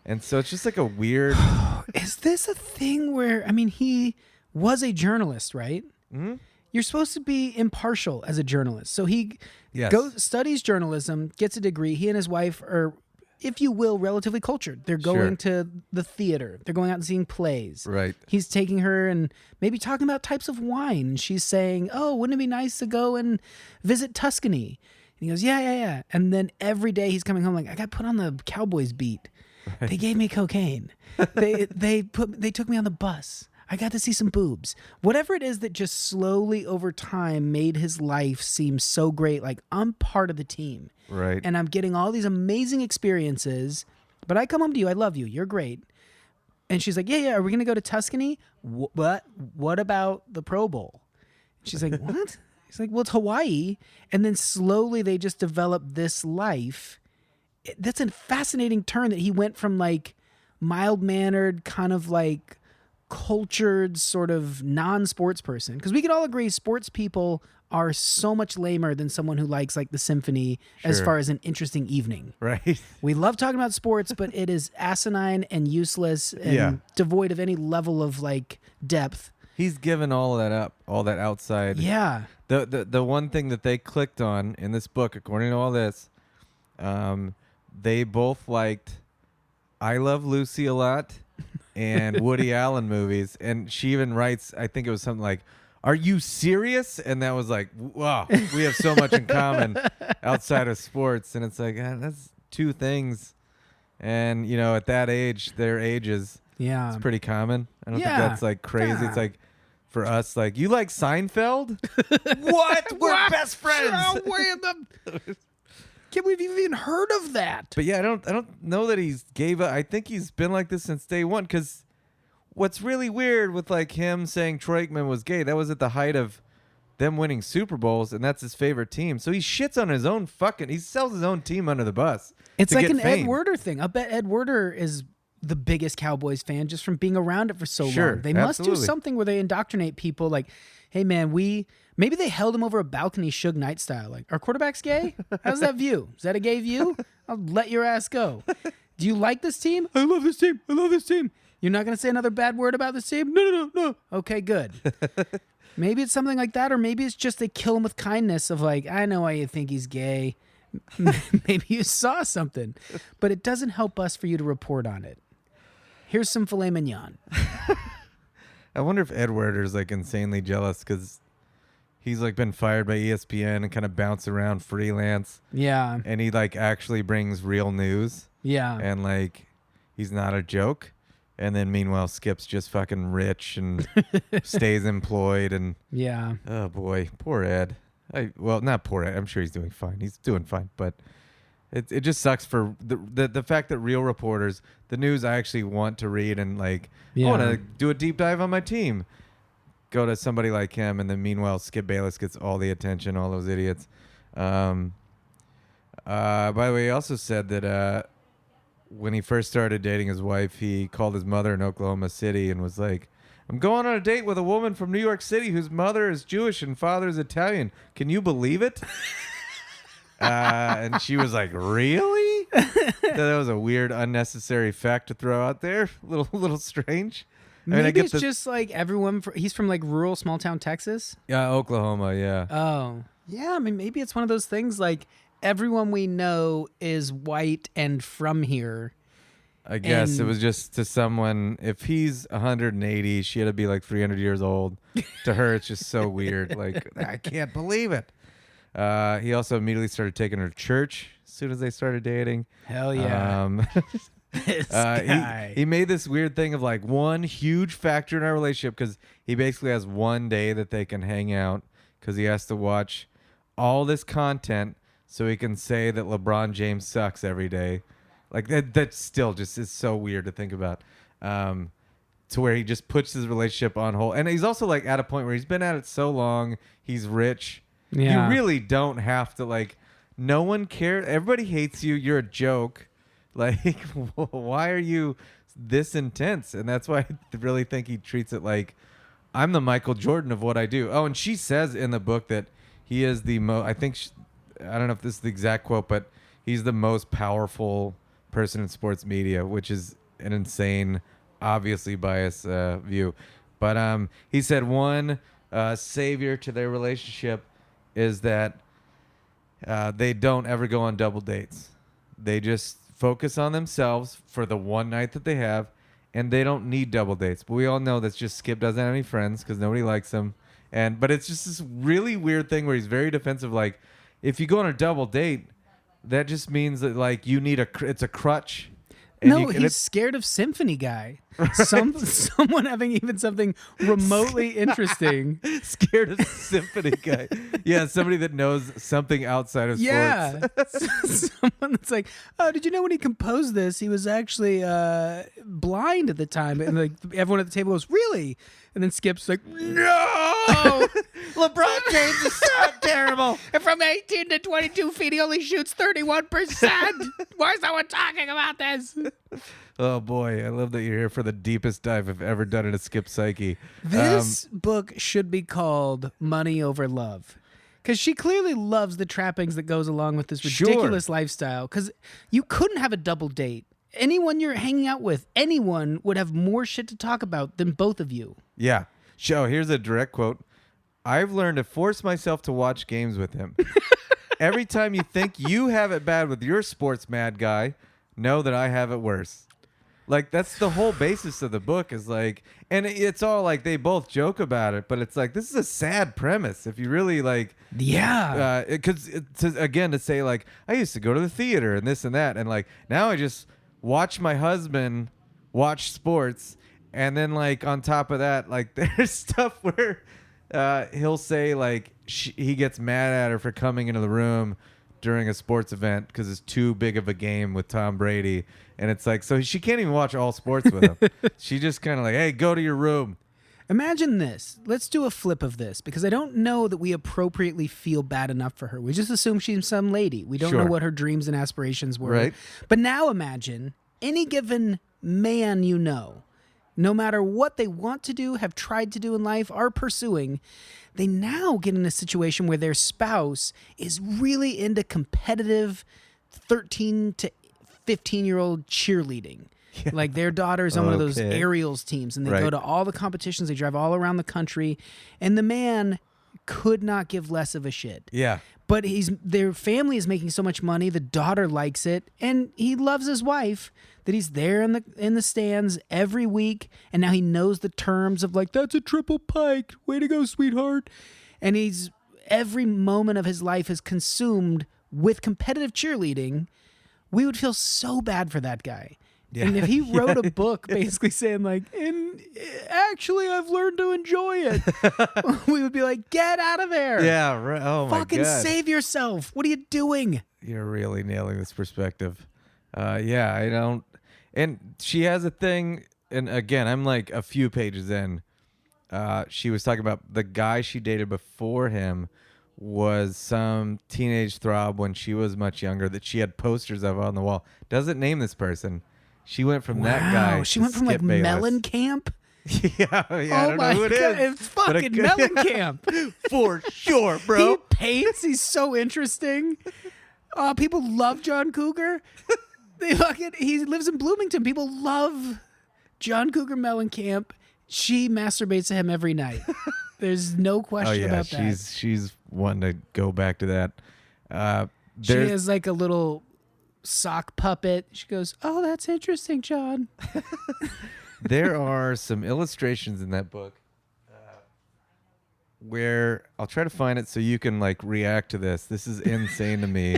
And so it's just like a weird. Is this a thing where, I mean, he was a journalist, right? Mm-hmm. You're supposed to be impartial as a journalist. So he Yes. studies journalism, gets a degree. He and his wife are, if you will, relatively cultured. They're going to the theater. They're going out and seeing plays. Right. He's taking her and maybe talking about types of wine. And she's saying, oh, wouldn't it be nice to go and visit Tuscany? And he goes, yeah. And then every day he's coming home like, I got put on the Cowboys beat. Right. They gave me cocaine. They took me on the bus. I got to see some boobs. Whatever it is that just slowly over time made his life seem so great. Like, I'm part of the team. Right. And I'm getting all these amazing experiences. But I come home to you. I love you. You're great. And she's like, yeah. Are we going to go to Tuscany? What about the Pro Bowl? She's like, what? He's like, well, it's Hawaii. And then slowly they just develop this life. That's a fascinating turn that he went from like mild-mannered, kind of like cultured sort of non-sports person. Because we could all agree sports people are so much lamer than someone who likes like the symphony as Sure. far as an interesting evening. Right. We love talking about sports, but it is asinine and useless and devoid of any level of like depth. He's given all of that up, all that outside. Yeah. The one thing that they clicked on in this book, according to all this, they both liked I Love Lucy a lot and Woody Allen movies. And she even writes, I think it was something like, are you serious? And that was like, wow, we have so much in common outside of sports. And it's like, that's two things. And, you know, at that age, their ages, Yeah. it's pretty common. I don't think Yeah. that's like crazy. Yeah. It's like, for us, like, you like Seinfeld? What? We're best friends. Can't believe you've even heard of that. But yeah, I don't know that he's gave up. I think he's been like this since day one. Because what's really weird with like him saying Troy Aikman was gay, that was at the height of them winning Super Bowls, and that's his favorite team. So he shits on his own he sells his own team under the bus. It's to like get an fame. Ed Werder thing. I bet Ed Werder is the biggest Cowboys fan just from being around it for so Sure, long. They must do absolutely. something where they indoctrinate people like, hey man, maybe they held him over a balcony Suge Knight style. Like, are quarterbacks gay? How's that view? Is that a gay view? I'll let your ass go. Do you like this team? I love this team. I love this team. You're not going to say another bad word about this team? No. Okay, good. Maybe it's something like that, or maybe it's just they kill him with kindness of like, I know why you think he's gay. Maybe you saw something. But it doesn't help us for you to report on it. Here's some filet mignon. I wonder if Ed Werder's like insanely jealous because he's like been fired by ESPN and kind of bounced around freelance. Yeah. And he like actually brings real news. Yeah. And like he's not a joke. And then meanwhile Skip's just fucking rich and stays employed and Yeah. oh boy, poor Ed. Well, not poor Ed. I'm sure he's doing fine. He's doing fine, but it just sucks for the fact that real reporters, the news I actually want to read and like I want to do a deep dive on my team. Go to somebody like him, and then meanwhile Skip Bayless gets all the attention, all those idiots. By the way, he also said that when he first started dating his wife, he called his mother in Oklahoma City and was like, I'm going on a date with a woman from New York City whose mother is Jewish and father is Italian. Can you believe it? And she was like, really? That was a weird, unnecessary fact to throw out there. A little strange. Maybe it's just like everyone. He's from like rural, small town Texas. Yeah, Oklahoma, yeah. Oh, yeah. I mean, maybe it's one of those things like everyone we know is white and from here. I guess it and- was just to someone, if he's 180, she had to be like 300 years old. To her, it's just so weird. Like, I can't believe it. He also immediately started taking her to church as soon as they started dating. Hell yeah. This guy. He made this weird thing of like one huge factor in our relationship because he basically has one day that they can hang out because he has to watch all this content so he can say that LeBron James sucks every day. Like that still just is so weird to think about. To where he just puts his relationship on hold. And he's also like at a point where he's been at it so long, he's rich. Yeah. You really don't have to like, no one cares. Everybody hates you. You're a joke. Like, why are you this intense? And that's why I really think he treats it like, I'm the Michael Jordan of what I do. Oh, and she says in the book that he is the most, I don't know if this is the exact quote, but he's the most powerful person in sports media, which is an insane, obviously biased view. But he said one savior to their relationship is that they don't ever go on double dates. They just focus on themselves for the one night that they have, and they don't need double dates. But we all know that's just Skip doesn't have any friends because nobody likes him. But it's just this really weird thing where he's very defensive. Like, if you go on a double date, that just means that like you need it's a crutch. And No, you- and he's it's- scared of Symphony Guy. Someone having even something remotely interesting. scared of Symphony Guy. Yeah, somebody that knows something outside of sports. Yeah. Someone that's like, oh, did you know when he composed this, he was actually blind at the time? And like everyone at the table goes, really? And then Skip's like, no! LeBron James is so terrible. And from 18 to 22 feet, he only shoots 31%. Why is no one talking about this? Oh boy, I love that you're here for the deepest dive I've ever done in a Skip Psyche. This book should be called Money Over Love. Because she clearly loves the trappings that goes along with this Sure. ridiculous lifestyle. Because you couldn't have a double date. Anyone you're hanging out with, anyone would have more shit to talk about than both of you. Yeah. So here's a direct quote. I've learned to force myself to watch games with him. Every time you think you have it bad with your sports mad guy, know that I have it worse. Like, that's the whole basis of the book is like, and it's all like they both joke about it, but it's like, this is a sad premise. If you really like, Yeah. because again, to say like, I used to go to the theater and this and that. And like, now I just watch my husband watch sports. And then like on top of that, like there's stuff where he'll say like he gets mad at her for coming into the room during a sports event because it's too big of a game with Tom Brady. And it's like, so she can't even watch all sports with him. She just kind of like, hey, go to your room. Imagine this. Let's do a flip of this because I don't know that we appropriately feel bad enough for her. We just assume she's some lady. We don't Sure. know what her dreams and aspirations were. Right. But now imagine any given man you know, no matter what they want to do, have tried to do in life, are pursuing, they now get in a situation where their spouse is really into competitive 13 to 15-year-old cheerleading. Yeah. Like their daughter's on one of those Okay. aerials teams and they Right. go to all the competitions. They drive all around the country and the man could not give less of a shit. Yeah. But their family is making so much money. The daughter likes it, and he loves his wife. That he's there in the stands every week, and now he knows the terms of like that's a triple pike. Way to go, sweetheart! And every moment of his life is consumed with competitive cheerleading. We would feel so bad for that guy. Yeah. And if he wrote a book basically saying like, and actually I've learned to enjoy it, we would be like, get out of there. Yeah. Right. Oh my Fucking God. save yourself. What are you doing? You're really nailing this perspective. Yeah, I don't. And she has a thing, and again, I'm like a few pages in. She was talking about the guy she dated before him was some teenage throb when she was much younger that she had posters of on the wall. Doesn't name this person. She went from that guy. She to went from like Skip Bayless. Mellencamp. yeah, I Oh don't my know who it God, is. it's but fucking Mellencamp. For sure, He bro. paints. He's so interesting. People love John Cougar. He lives in Bloomington. People love John Cougar Mellencamp. She masturbates to him every night. There's no question about that. she's one to go back to that. She There's- has like a little sock puppet. She goes, "Oh, that's interesting, John." There are some illustrations in that book where I'll try to find it so you can like react to this. This is insane to me.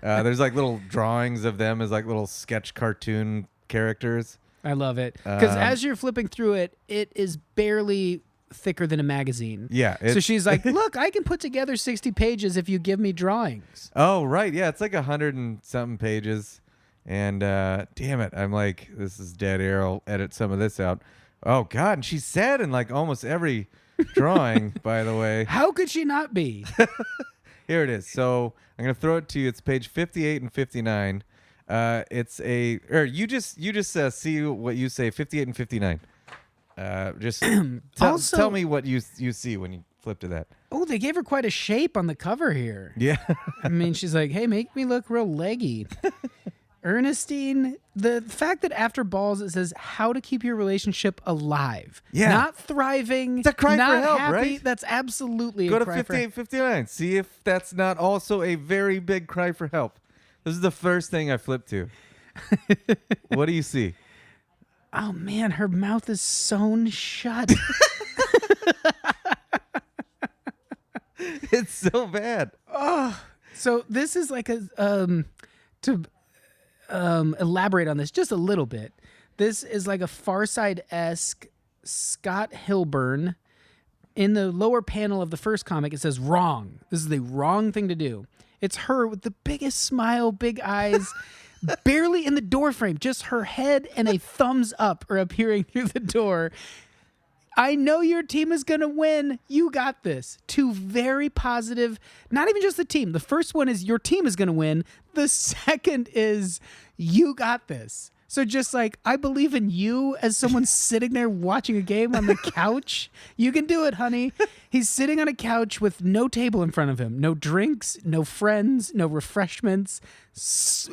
There's like little drawings of them as like little sketch cartoon characters. I love it because Um, as you're flipping through it, it is barely thicker than a magazine. Yeah. So she's like, "Look, I can put together 60 pages if you give me drawings." Oh, right. Yeah. It's like 100 and something pages. And damn it. I'm like, this is dead air. I'll edit some of this out. Oh, God. And she's sad in like almost every drawing, by the way. How could she not be? Here it is. So I'm gonna throw it to you. It's page 58 and 59. It's a you just see what you say. 58 and 59. Just Also- tell me what you see when you flip to that. Oh, they gave her quite a shape on the cover here. Yeah. I mean, she's like, "Hey, make me look real leggy." Ernestine, the fact that after balls it says how to keep your relationship alive, Yeah. not thriving, It's a cry for not help, happy. right? That's absolutely Go a to cry for 58 59. See if that's not also a very big cry for help. This is the first thing I flipped to. What do you see? Oh man, her mouth is sewn shut. It's so bad. So this is like a elaborate on this just a little bit. This is like a Far Side-esque Scott Hilburn. In the lower panel of the first comic, it says wrong. This is the wrong thing to do. It's her with the biggest smile, big eyes, barely in the door frame. Just her head and a thumbs up are appearing through the door. I know your team is going to win. You got this. Two very positive, not even just the team. The first one is your team is going to win. The second is you got this. So just like, I believe in you as someone sitting there watching a game on the couch. You can do it, honey. He's sitting on a couch with no table in front of him. No drinks, no friends, no refreshments.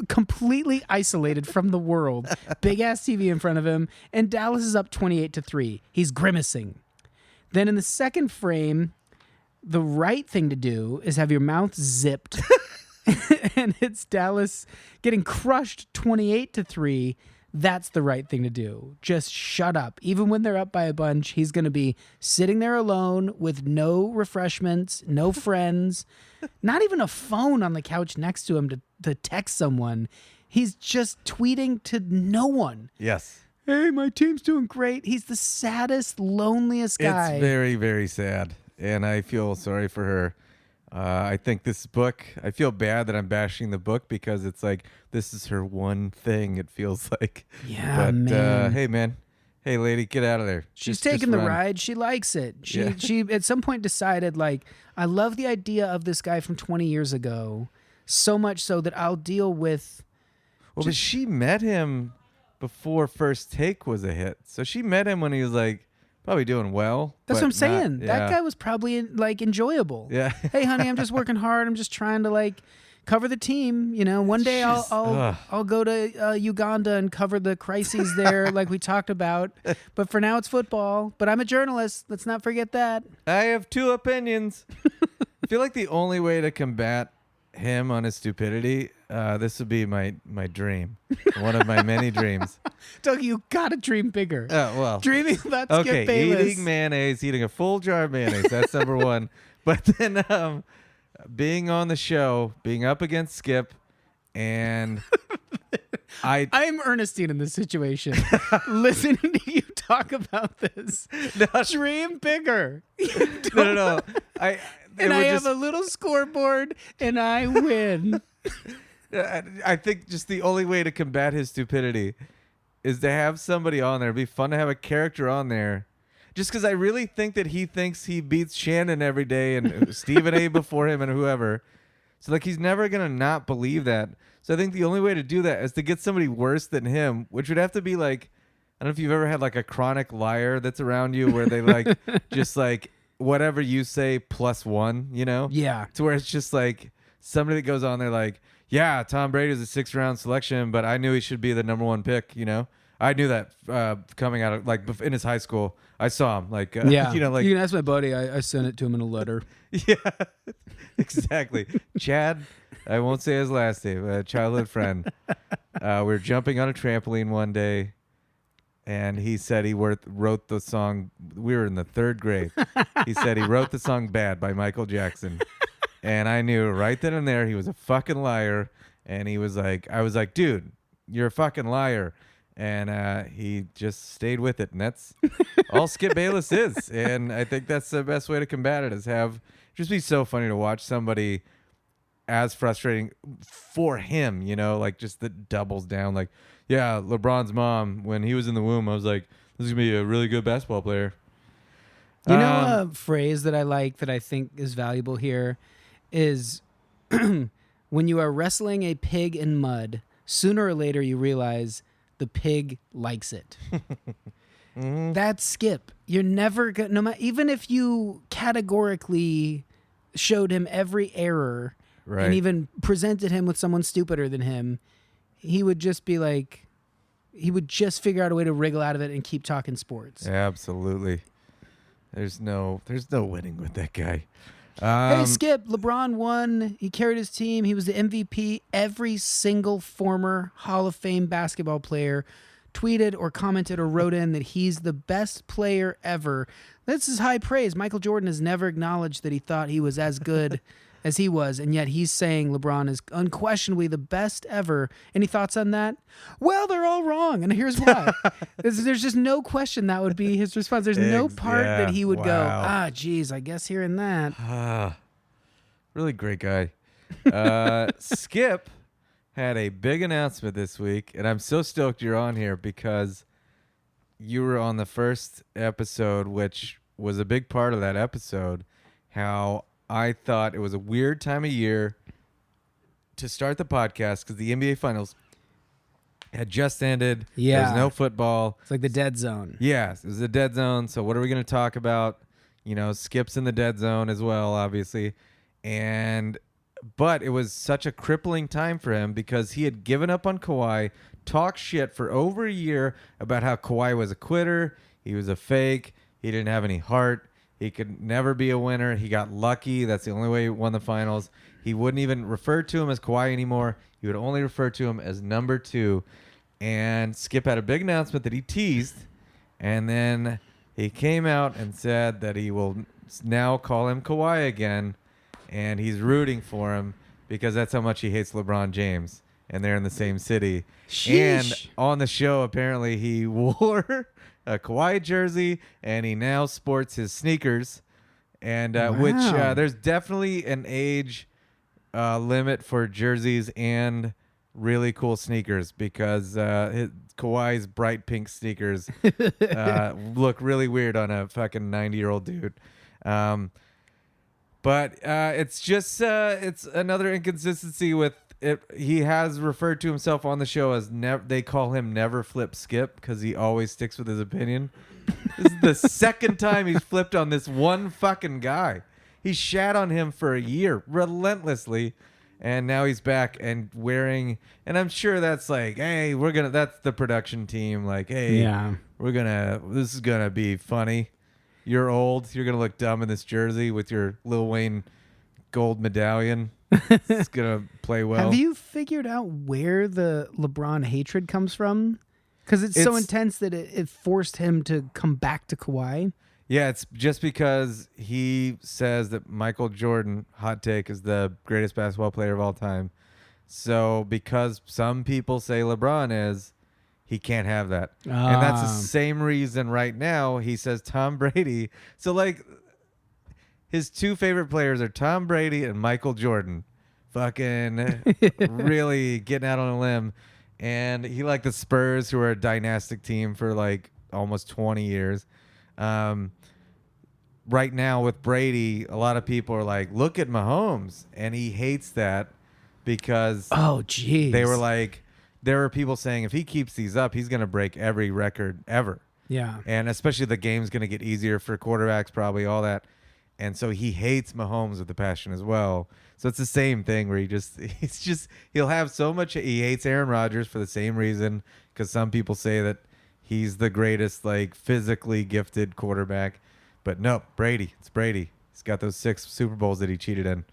Completely isolated from the world. Big ass TV in front of him. And Dallas is up 28-3. He's grimacing. Then in the second frame, the right thing to do is have your mouth zipped. And it's Dallas getting crushed 28-3. That's the right thing to do. Just shut up. Even when they're up by a bunch, he's going to be sitting there alone with no refreshments, no friends, not even a phone on the couch next to him to text someone. He's just tweeting to no one. Yes. Hey, my team's doing great. He's the saddest, loneliest guy. It's very, very sad. And I feel sorry for her. I think this book, I feel bad that I'm bashing the book because it's like, this is her one thing, it feels like. Yeah, but, man. Hey, man. Hey, lady, get out of there. She's Just taking the run. ride. She likes it. She Yeah. she at some point decided, like, I love the idea of this guy from 20 years ago so much so that I'll deal with... Well, but she met him before First Take was a hit. So she met him when he was like, probably doing well. That's but what I'm saying. not- That yeah. guy was probably like enjoyable. Yeah. Hey, honey, I'm just working hard. I'm just trying to like cover the team. You know, one day Ugh. I'll go to Uganda and cover the crises there, like we talked about. But for now, it's football. But I'm a journalist. Let's not forget that. I have two opinions. I feel like the only way to combat him on his stupidity, this would be my dream. One of my many dreams. Doug, you gotta dream bigger. Oh, well. Dreaming about Okay, Skip Bayless. eating mayonnaise, eating a full jar of mayonnaise. That's number one. But then being on the show, being up against Skip, and I am Ernestine in this situation. Listening to you talk about this. Dream bigger. no. And I have a little scoreboard, and I win. I think just the only way to combat his stupidity is to have somebody on there. It'd be fun to have a character on there. Just because I really think that he thinks he beats Shannon every day and Stephen A. before him and whoever. So, like, he's never going to not believe that. So I think the only way to do that is to get somebody worse than him, which would have to be like, I don't know if you've ever had like a chronic liar that's around you where they like just like whatever you say +1, you know? Yeah. To where it's just like somebody that goes on there like, yeah, Tom Brady was a 6th-round selection, but I knew he should be the number 1 pick, you know? I knew that coming out of, like, in his high school. I saw him, like, Yeah. you know, like, you can ask my buddy. I sent it to him in a letter. yeah, exactly. Chad, I won't say his last name, a childhood friend. We were jumping on a trampoline one day, and he said he wrote the song. We were in the 3rd grade. He said he wrote the song Bad by Michael Jackson. And I knew right then and there he was a fucking liar. And he was like, I was like, dude, you're a fucking liar. And he just stayed with it. And that's all Skip Bayless is. And I think that's the best way to combat it is just be so funny to watch somebody as frustrating for him, you know, like just that doubles down. Like, yeah, LeBron's mom, when he was in the womb, I was like, this is going to be a really good basketball player. You know a phrase that I like that I think is valuable here is when you are wrestling a pig in mud, sooner or later you realize the pig likes it. Mm-hmm. That's Skip. You're never going to, even if you categorically showed him every error Right. and even presented him with someone stupider than him, he would just be like, he would just figure out a way to wriggle out of it and keep talking sports. Absolutely. There's no winning with that guy. Hey, Skip, LeBron won. He carried his team. He was the MVP. Every single former Hall of Fame basketball player tweeted or commented or wrote in that he's the best player ever. This is high praise. Michael Jordan has never acknowledged that he thought he was as good as he was, and yet he's saying LeBron is unquestionably the best ever. Any thoughts on that? Well, they're all wrong, and here's why. There's just no question that would be his response. There's no part that he would go, geez, I guess hearing that. Really great guy. Skip had a big announcement this week, and I'm so stoked you're on here because you were on the first episode, which was a big part of that episode, how I thought it was a weird time of year to start the podcast because the NBA Finals had just ended. Yeah. There was no football. It's like the dead zone. Yeah, it was the dead zone. So what are we going to talk about? Skip's in the dead zone as well, obviously. But it was such a crippling time for him because he had given up on Kawhi, talked shit for over a year about how Kawhi was a quitter, he was a fake, he didn't have any heart, he could never be a winner, he got lucky, that's the only way he won the finals. He wouldn't even refer to him as Kawhi anymore, he would only refer to him as number 2. And Skip had a big announcement that he teased, and then he came out and said that he will now call him Kawhi again. And he's rooting for him because that's how much he hates LeBron James. And they're in the same city. Sheesh. And on the show, apparently, he wore a Kawhi jersey and he now sports his sneakers. And which there's definitely an age limit for jerseys and really cool sneakers because Kawhi's bright pink sneakers look really weird on a fucking 90-year-old dude. But it's just it's another inconsistency with it. He has referred to himself on the show as they call him Never Flip Skip because he always sticks with his opinion. This is the second time he's flipped on this one fucking guy. He shat on him for a year relentlessly, and now he's back and wearing. And I'm sure that's like, hey, that's the production team. Like, hey, this is gonna be funny. You're old. You're going to look dumb in this jersey with your Lil Wayne gold medallion. It's going to play well. Have you figured out where the LeBron hatred comes from? Because it's so intense that it forced him to come back to Kawhi. Yeah, it's just because he says that Michael Jordan, hot take, is the greatest basketball player of all time. So because some people say LeBron is, he can't have that. And that's the same reason right now he says Tom Brady. So, like, his two favorite players are Tom Brady and Michael Jordan. Fucking really getting out on a limb. And he liked the Spurs, who are a dynastic team for, like, almost 20 years. Right now with Brady, a lot of people are like, look at Mahomes. And he hates that because they were like, there are people saying if he keeps these up, he's going to break every record ever. Yeah. And especially the game's going to get easier for quarterbacks, probably all that. And so he hates Mahomes with a passion as well. So it's the same thing where he'll have so much. He hates Aaron Rodgers for the same reason because some people say that he's the greatest, like, physically gifted quarterback. But no, Brady. It's Brady. He's got those 6 Super Bowls that he cheated in.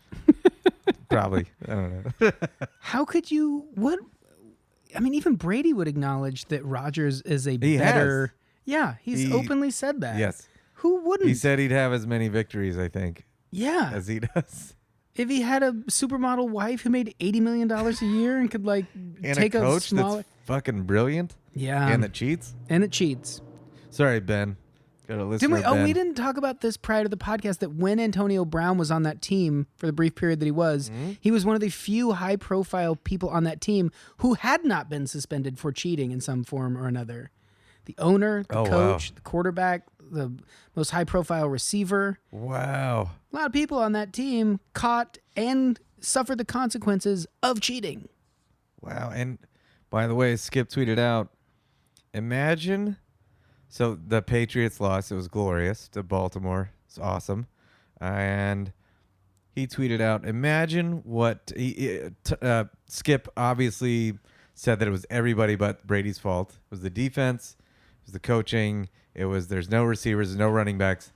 Probably. I don't know. How could you... What... I mean, even Brady would acknowledge that Rodgers is a He better... has. Yeah, he's openly said that. Yes. Who wouldn't? He said he'd have as many victories, I think, yeah, as he does. If he had a supermodel wife who made $80 million a year and could, like, And take a coach smaller... that's fucking brilliant. Yeah. And that cheats. And it cheats. Sorry, Ben. Got a listener, Didn't we? Ben. Oh, we didn't talk about this prior to the podcast, that when Antonio Brown was on that team for the brief period that he was, he was one of the few high-profile people on that team who had not been suspended for cheating in some form or another. The owner, the coach, the quarterback, the most high-profile receiver. Wow. A lot of people on that team caught and suffered the consequences of cheating. Wow. And by the way, Skip tweeted out, imagine... So the Patriots lost. It was glorious to Baltimore. It's awesome. And he tweeted out, imagine what... Skip obviously said that it was everybody but Brady's fault. It was the defense. It was the coaching. It was there's no receivers. There's no running backs.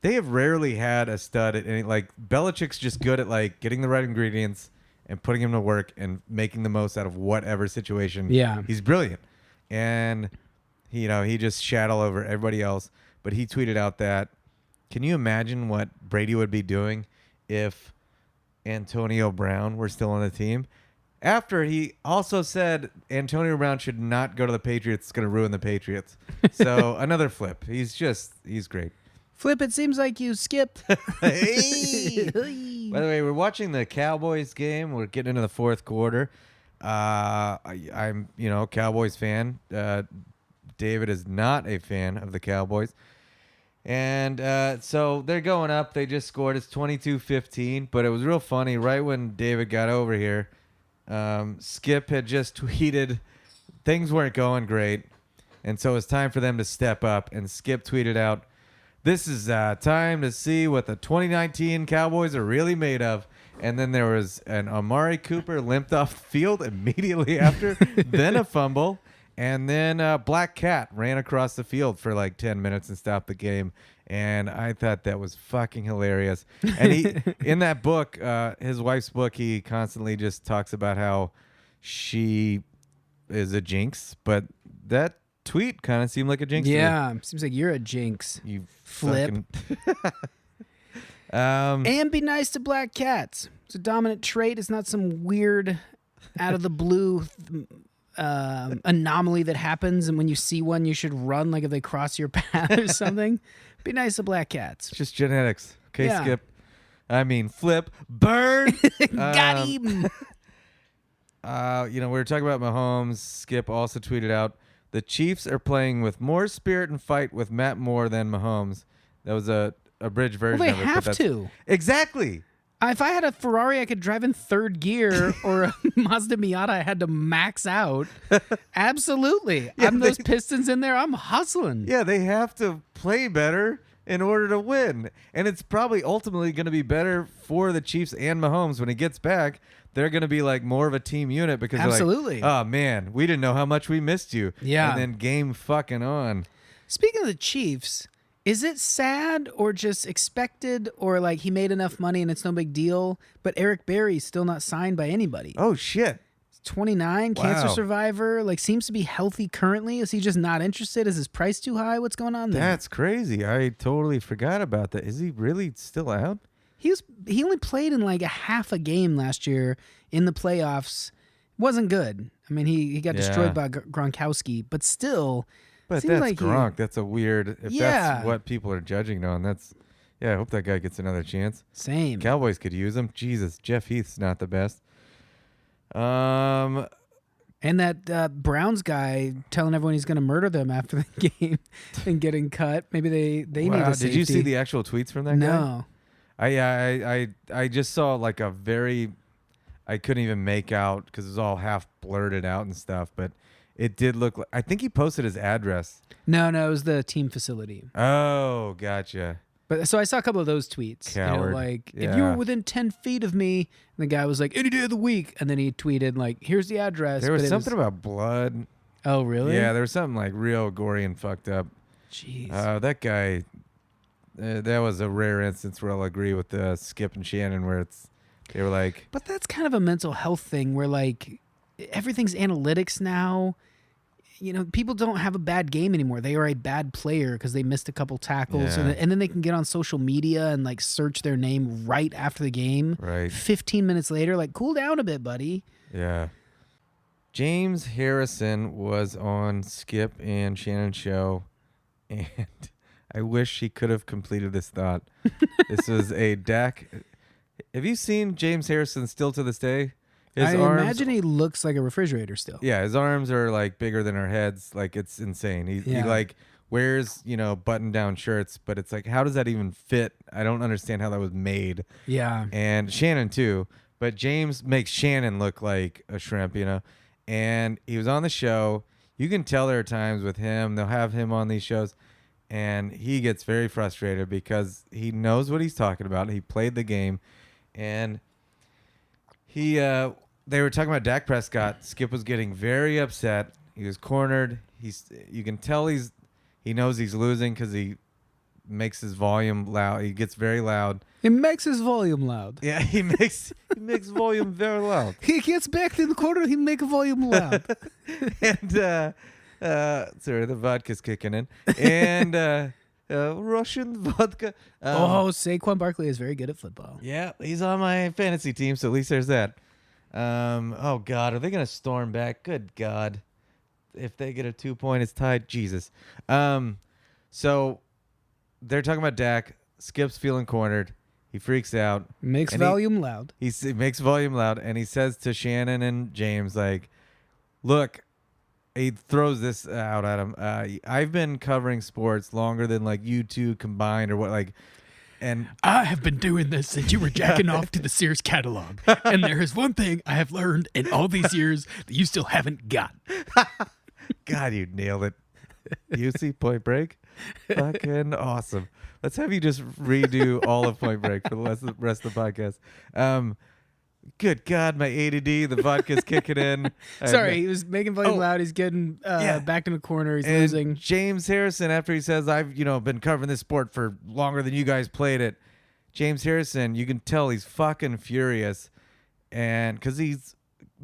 They have rarely had a stud at any... Like, Belichick's just good at, like, getting the right ingredients and putting him to work and making the most out of whatever situation. Yeah. He's brilliant. And... he just shat all over everybody else. But he tweeted out that, can you imagine what Brady would be doing if Antonio Brown were still on the team. After he also said Antonio Brown should not go to the Patriots, it's going to ruin the Patriots. So another flip. He's great. Flip, it seems like you skipped. Hey! By the way, we're watching the Cowboys game. We're getting into the fourth quarter. I'm Cowboys fan. David is not a fan of the Cowboys. And so they're going up. They just scored. It's 22-15. But it was real funny. Right when David got over here, Skip had just tweeted things weren't going great. And so it's time for them to step up. And Skip tweeted out, "This is time to see what the 2019 Cowboys are really made of." And then there was an Amari Cooper limped off the field immediately after, then a fumble. And then Black Cat ran across the field for like 10 minutes and stopped the game. And I thought that was fucking hilarious. And he, in that book, his wife's book, he constantly just talks about how she is a jinx. But that tweet kind of seemed like a jinx to me. Yeah, seems like you're a jinx. You Flip. And be nice to black cats. It's a dominant trait. It's not some weird, out of the blue anomaly that happens, and when you see one, you should run like if they cross your path or something. Be nice to black cats. It's just genetics. Okay, Yeah. Skip. I mean, Flip. Burn. Got him. We were talking about Mahomes. Skip also tweeted out, "The Chiefs are playing with more spirit and fight with Matt Moore than Mahomes." That was a abridged version Well, they of it. but have that's- to. Exactly. If I had a Ferrari I could drive in third gear or a Mazda Miata I had to max out, absolutely. Yeah, I'm those Pistons in there. I'm hustling. Yeah, they have to play better in order to win. And it's probably ultimately going to be better for the Chiefs and Mahomes when he gets back. They're going to be like more of a team unit because Absolutely. they're like, "Oh, man, we didn't know how much we missed you." Yeah. And then game fucking on. Speaking of the Chiefs, is it sad or just expected or like he made enough money and it's no big deal, but Eric Berry's still not signed by anybody? Oh, shit. 29, cancer Wow. survivor, like seems to be healthy currently. Is he just not interested? Is his price too high? What's going on there? That's crazy. I totally forgot about that. Is he really still out? He only played in like a half a game last year in the playoffs. Wasn't good. I mean, he got destroyed by Gronkowski, but still. But seems that's like Gronk. That's a weird. If Yeah. that's what people are judging on, that's. Yeah, I hope that guy gets another chance. Same. Cowboys could use him. Jesus, Jeff Heath's not the best. And that Browns guy telling everyone he's going to murder them after the game and getting cut. Maybe they need a safety. Did you see the actual tweets from that guy? No. I just saw like a very. I couldn't even make out because it was all half blurted out and stuff, but it did look like. I think he posted his address. No, it was the team facility. Oh, gotcha. But so I saw a couple of those tweets. Coward. Like if Yeah. you were within 10 feet of me, and the guy was like, any day of the week, and then he tweeted like, here's the address. There was but it something about blood. Oh, really? Yeah, there was something like real gory and fucked up. Jeez. That guy. That was a rare instance where I'll agree with Skip and Shannon, where they were like, But that's kind of a mental health thing where like everything's analytics now. You know, people don't have a bad game anymore. They are a bad player because they missed a couple tackles, Yeah. and then they can get on social media and like search their name right after the game. Right. 15 minutes later, like cool down a bit, buddy. yeah. James Harrison was on Skip and Shannon's show, and I wish he could have completed this thought. This was a Dak. Have you seen James Harrison still to this day? His I arms, imagine he looks like a refrigerator still. Yeah, his arms are like bigger than our heads. Like it's insane. He Yeah. like wears, button down shirts, but it's like, how does that even fit? I don't understand how that was made. Yeah. And Shannon too. But James makes Shannon look like a shrimp, And he was on the show. You can tell there are times with him, they'll have him on these shows, and he gets very frustrated because he knows what he's talking about. He played the game, and they were talking about Dak Prescott. Skip was getting very upset. He was cornered. You can tell he knows he's losing because he makes his volume loud. He gets very loud. It makes his volume loud. Yeah, he makes volume very loud. He gets back in the corner, he make volume loud. And sorry, the vodka's kicking in. And Russian vodka. Saquon Barkley is very good at football. Yeah, he's on my fantasy team, so at least there's that. Oh God, are they gonna storm back? Good God, if they get a 2-point, it's tied. Jesus. So they're talking about Dak. Skip's feeling cornered. He freaks out. Makes and volume loud. He makes volume loud, and he says to Shannon and James, like, "Look." He throws this out at him. I've been covering sports longer than like you two combined, or what? Like, and I have been doing this since you were jacking off to the Sears catalog, and there is one thing I have learned in all these years that you still haven't got. God, you nailed it. You see Point Break? Fucking awesome. Let's have you just redo all of Point Break for the rest of the podcast. Good God, my ADD, the vodka's kicking in. Sorry, he was making volume loud. He's getting back in the corner. He's losing. James Harrison, after he says, I've been covering this sport for longer than you guys played it. James Harrison, you can tell he's fucking furious, and because he's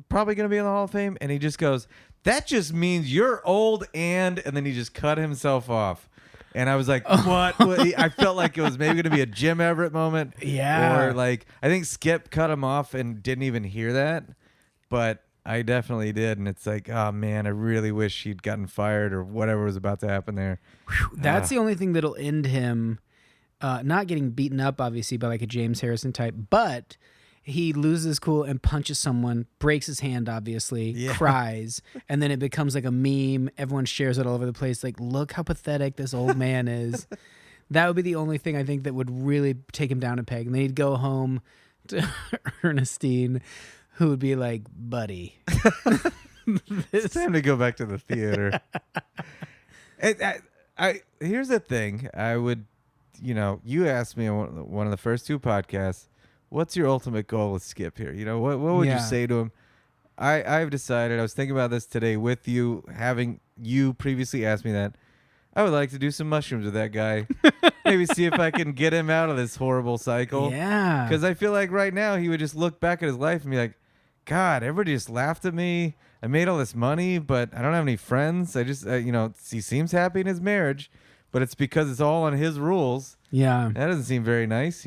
probably going to be in the Hall of Fame, and he just goes, that just means you're old, and then he just cut himself off. And I was like, what? I felt like it was maybe going to be a Jim Everett moment. Yeah. Or like, I think Skip cut him off and didn't even hear that. But I definitely did. And it's like, oh, man, I really wish he'd gotten fired or whatever was about to happen there. That's the only thing that'll end him not getting beaten up, obviously, by like a James Harrison type. But he loses cool and punches someone, breaks his hand, obviously, cries, and then it becomes like a meme. Everyone shares it all over the place. Like, look how pathetic this old man is. That would be the only thing I think that would really take him down a peg. And then he'd go home to Ernestine, who would be like, buddy. It's time to go back to the theater. Here's the thing. I would, you asked me on one of the first two podcasts, what's your ultimate goal with Skip here? What would you say to him? I've decided, I was thinking about this today with you, having you previously asked me that. I would like to do some mushrooms with that guy. Maybe see if I can get him out of this horrible cycle. Yeah. Because I feel like right now he would just look back at his life and be like, God, everybody just laughed at me. I made all this money, but I don't have any friends. I just, he seems happy in his marriage, but it's because it's all on his rules. Yeah. That doesn't seem very nice,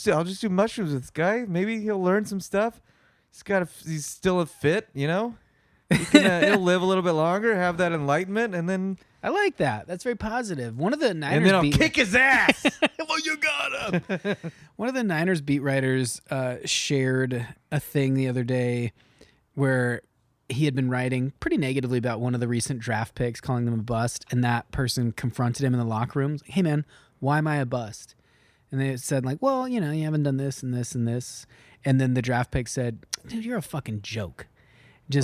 I'll just do mushrooms with this guy. Maybe he'll learn some stuff. He's still a fit, He'll live a little bit longer, have that enlightenment, and then I like that. That's very positive. One of the Niners and then I'll kick his ass. Well, you got him. One of the Niners beat writers shared a thing the other day where he had been writing pretty negatively about one of the recent draft picks, calling them a bust, and that person confronted him in the locker room. Like, hey, man, why am I a bust? And they said, like, well, you haven't done this and this and this. And then the draft pick said, dude, you're a fucking joke.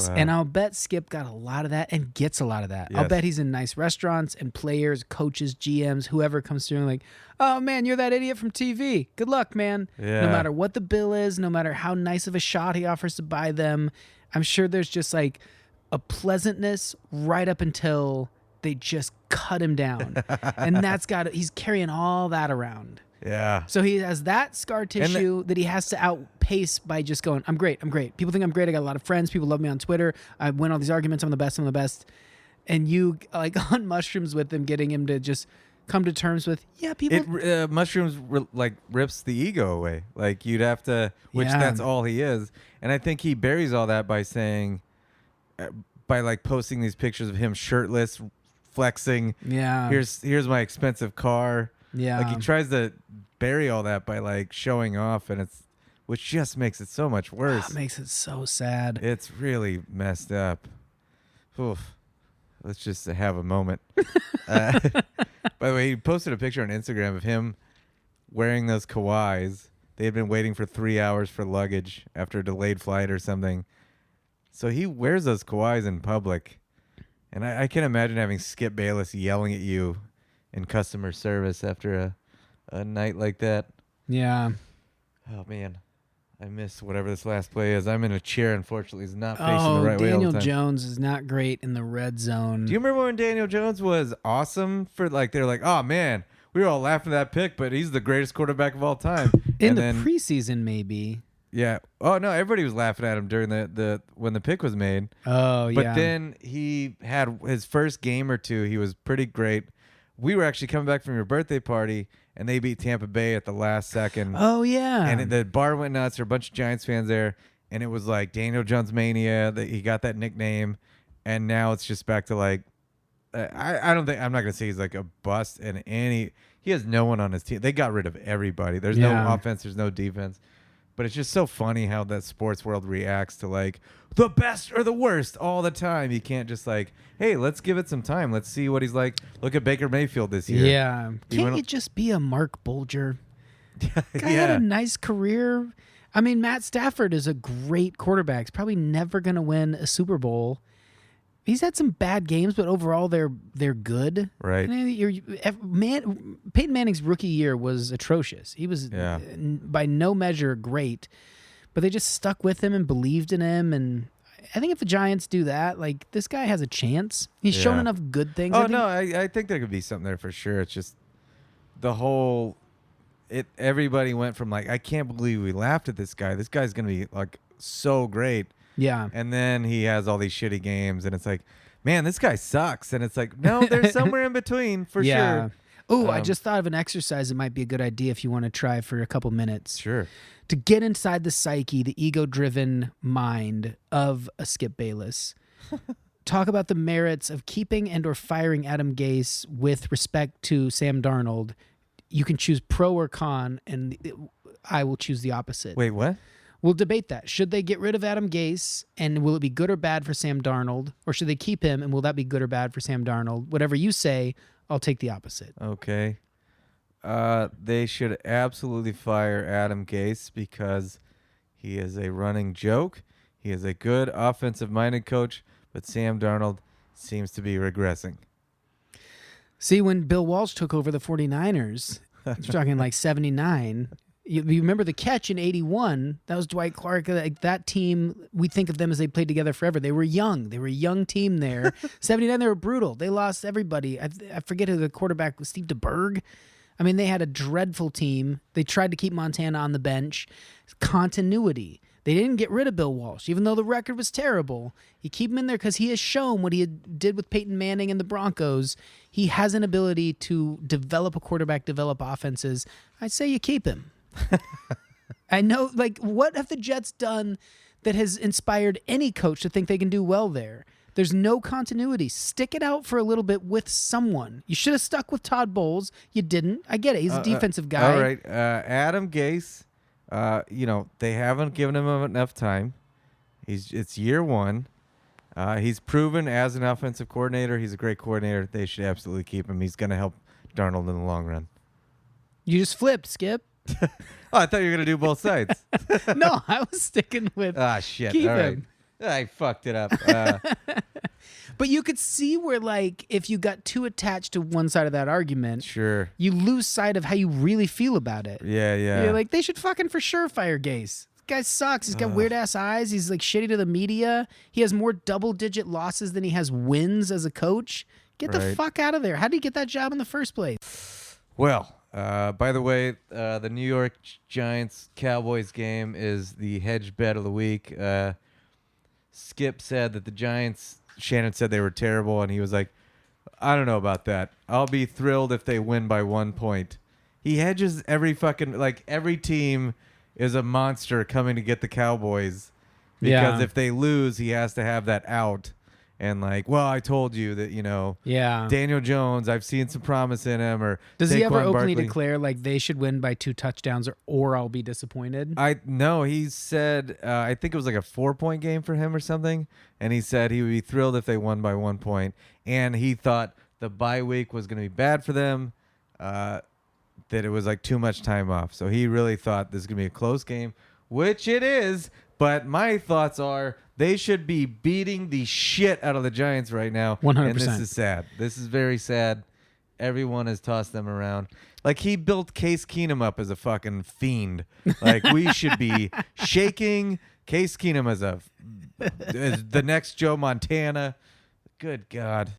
And I'll bet Skip got a lot of that and gets a lot of that. Yes. I'll bet he's in nice restaurants and players, coaches, GMs, whoever comes through and like, oh, man, you're that idiot from TV. Good luck, man. Yeah. No matter what the bill is, no matter how nice of a shot he offers to buy them, I'm sure there's just like a pleasantness right up until they just cut him down. And he's carrying all that around. Yeah. So he has that scar tissue that he has to outpace by just going, I'm great. People think I'm great. I got a lot of friends. People love me on Twitter. I win all these arguments. I'm the best. And you, like, on mushrooms with him, getting him to just come to terms with, people. Mushrooms rips the ego away. Like, you'd have to, that's all he is. And I think he buries all that by saying, by like posting these pictures of him shirtless, flexing. Yeah. Here's my expensive car. Yeah. Like, he tries to bury all that by like showing off, and which just makes it so much worse. It makes it so sad. It's really messed up. Oof. Let's just have a moment. By the way, he posted a picture on Instagram of him wearing those Kawais. They had been waiting for 3 hours for luggage after a delayed flight or something. So he wears those Kawais in public. And I can't imagine having Skip Bayless yelling at you in customer service after a night like that. Yeah. Oh, man. I miss whatever this last play is. I'm in a chair, unfortunately. He's not facing the right way all the time. Daniel Jones is not great in the red zone. Do you remember when Daniel Jones was awesome? They're like, oh, man, we were all laughing at that pick, but he's the greatest quarterback of all time. In the preseason, maybe. Yeah. Oh, no, everybody was laughing at him during when the pick was made. Oh, yeah. But then he had his first game or two. He was pretty great. we were actually coming back from your birthday party, and they beat Tampa Bay at the last second. Oh yeah. And the bar went nuts. There were a bunch of Giants fans there, and it was like Daniel Jones mania. That he got that nickname, and now it's just back to like, I don't think, I'm not gonna say he's like a bust in any. He has no one on his team. They got rid of everybody. There's no offense. There's no defense. But it's just so funny how that sports world reacts to like the best or the worst all the time. You can't just like, hey, let's give it some time. Let's see what he's like. Look at Baker Mayfield this year. Yeah. Can't you just be a Mark Bulger? Guy had a nice career. I mean, Matt Stafford is a great quarterback. He's probably never going to win a Super Bowl. He's had some bad games, but overall they're good. Right. Peyton Manning's rookie year was atrocious. He was by no measure great, but they just stuck with him and believed in him. And I think if the Giants do that, like this guy has a chance. He's shown enough good things. I think there could be something there for sure. It's just the whole. Everybody went from like, I can't believe we laughed at this guy. This guy's gonna be like so great. Yeah. And then he has all these shitty games, and it's like, man, this guy sucks. And it's like, no, there's somewhere in between for sure. Oh, I just thought of an exercise that might be a good idea if you want to try for a couple minutes. Sure. To get inside the psyche, the ego-driven mind of a Skip Bayless. Talk about the merits of keeping and or firing Adam Gase with respect to Sam Darnold. You can choose pro or con, and I will choose the opposite. Wait, what? We'll debate that. Should they get rid of Adam Gase, and will it be good or bad for Sam Darnold? Or should they keep him, and will that be good or bad for Sam Darnold? Whatever you say, I'll take the opposite. Okay. They should absolutely fire Adam Gase because he is a running joke. He is a good offensive-minded coach, but Sam Darnold seems to be regressing. See, when Bill Walsh took over the 49ers, you're talking like 79... You remember the catch in 81? That was Dwight Clark. Like that team, we think of them as they played together forever. They were young. They were a young team there. 79, they were brutal. They lost everybody. I forget who the quarterback was, Steve DeBerg. I mean, they had a dreadful team. They tried to keep Montana on the bench. Continuity. They didn't get rid of Bill Walsh, even though the record was terrible. You keep him in there because he has shown what he did with Peyton Manning and the Broncos. He has an ability to develop a quarterback, develop offenses. I say you keep him. I know, like, what have the Jets done that has inspired any coach to think they can do well there? There's no continuity. Stick it out for a little bit with someone. You should have stuck with Todd Bowles. You didn't. I get it. He's a defensive guy. All right. Adam Gase, they haven't given him enough time. It's year one. He's proven as an offensive coordinator. He's a great coordinator. They should absolutely keep him. He's going to help Darnold in the long run. You just flipped, Skip. Oh, I thought you were going to do both sides. No, I was sticking with shit. keep All him. Right. I fucked it up. But you could see where, like, if you got too attached to one side of that argument, Sure. you lose sight of how you really feel about it. Yeah. You're like, they should fucking for sure fire Gase. This guy sucks. He's got weird-ass eyes. He's, like, shitty to the media. He has more double-digit losses than he has wins as a coach. Get the fuck out of there. How did he get that job in the first place? Well, by the way, the New York Giants-Cowboys game is the hedge bet of the week. Skip said that the Giants, Shannon said they were terrible, and he was like, I don't know about that. I'll be thrilled if they win by 1 point. He hedges every team is a monster coming to get the Cowboys because if they lose, he has to have that out. And like, well, I told you that, Daniel Jones, I've seen some promise in him. Or does he ever Saquon openly Barkley. declare like they should win by 2 touchdowns or I'll be disappointed? No, he said, I think it was like a 4-point game for him or something. And he said he would be thrilled if they won by 1 point. And he thought the bye week was going to be bad for them, that it was like too much time off. So he really thought this is going to be a close game, which it is. But my thoughts are they should be beating the shit out of the Giants right now. 100%. And this is sad. This is very sad. Everyone has tossed them around. Like, he built Case Keenum up as a fucking fiend. Like, we should be shaking Case Keenum as the next Joe Montana. Good God.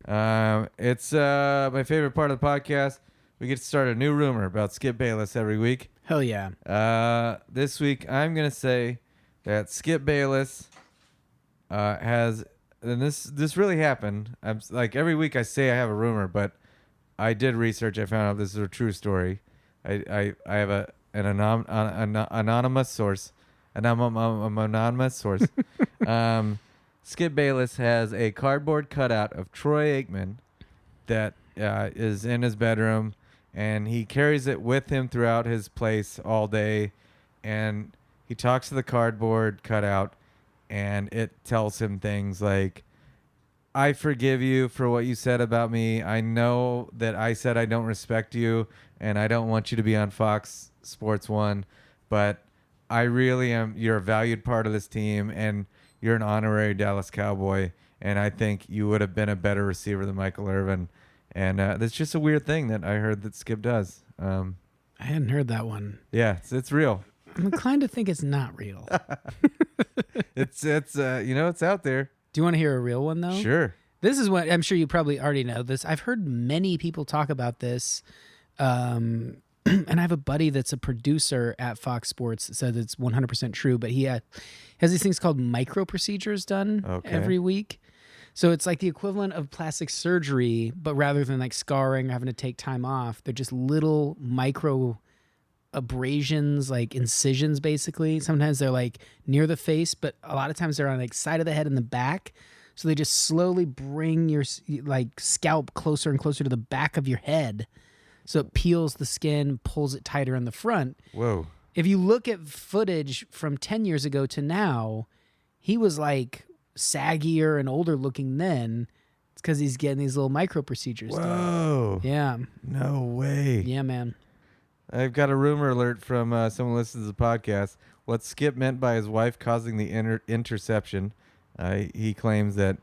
It's my favorite part of the podcast. We get to start a new rumor about Skip Bayless every week. Hell yeah. This week, I'm going to say that Skip Bayless has, and this really happened. I'm like, every week I say I have a rumor, but I did research. I found out this is a true story. I have an anonymous source. An anonymous source. Skip Bayless has a cardboard cutout of Troy Aikman that is in his bedroom, and he carries it with him throughout his place all day, and he talks to the cardboard cutout, and it tells him things like, I forgive you for what you said about me. I know that I said I don't respect you, and I don't want you to be on Fox Sports 1, but I really am. You're a valued part of this team, and you're an honorary Dallas Cowboy, and I think you would have been a better receiver than Michael Irvin. And that's just a weird thing that I heard that Skip does. I hadn't heard that one. Yeah, it's real. I'm inclined to think it's not real. It's it's out there. Do you want to hear a real one, though? Sure. This is what I'm sure you probably already know this. I've heard many people talk about this. And I have a buddy that's a producer at Fox Sports that says it's 100% true, but he has these things called micro procedures done every week. So it's like the equivalent of plastic surgery, but rather than like scarring or having to take time off, they're just little micro abrasions, like incisions, basically. Sometimes they're like near the face, but a lot of times they're on like side of the head and the back. So they just slowly bring your like scalp closer and closer to the back of your head. So it peels the skin, pulls it tighter in the front. Whoa. If you look at footage from 10 years ago to now, he was like saggier and older looking then. It's because he's getting these little micro procedures done. Whoa. Yeah. No way. Yeah, man. I've got a rumor alert from someone who listens to the podcast. What Skip meant by his wife causing the interception. He claims that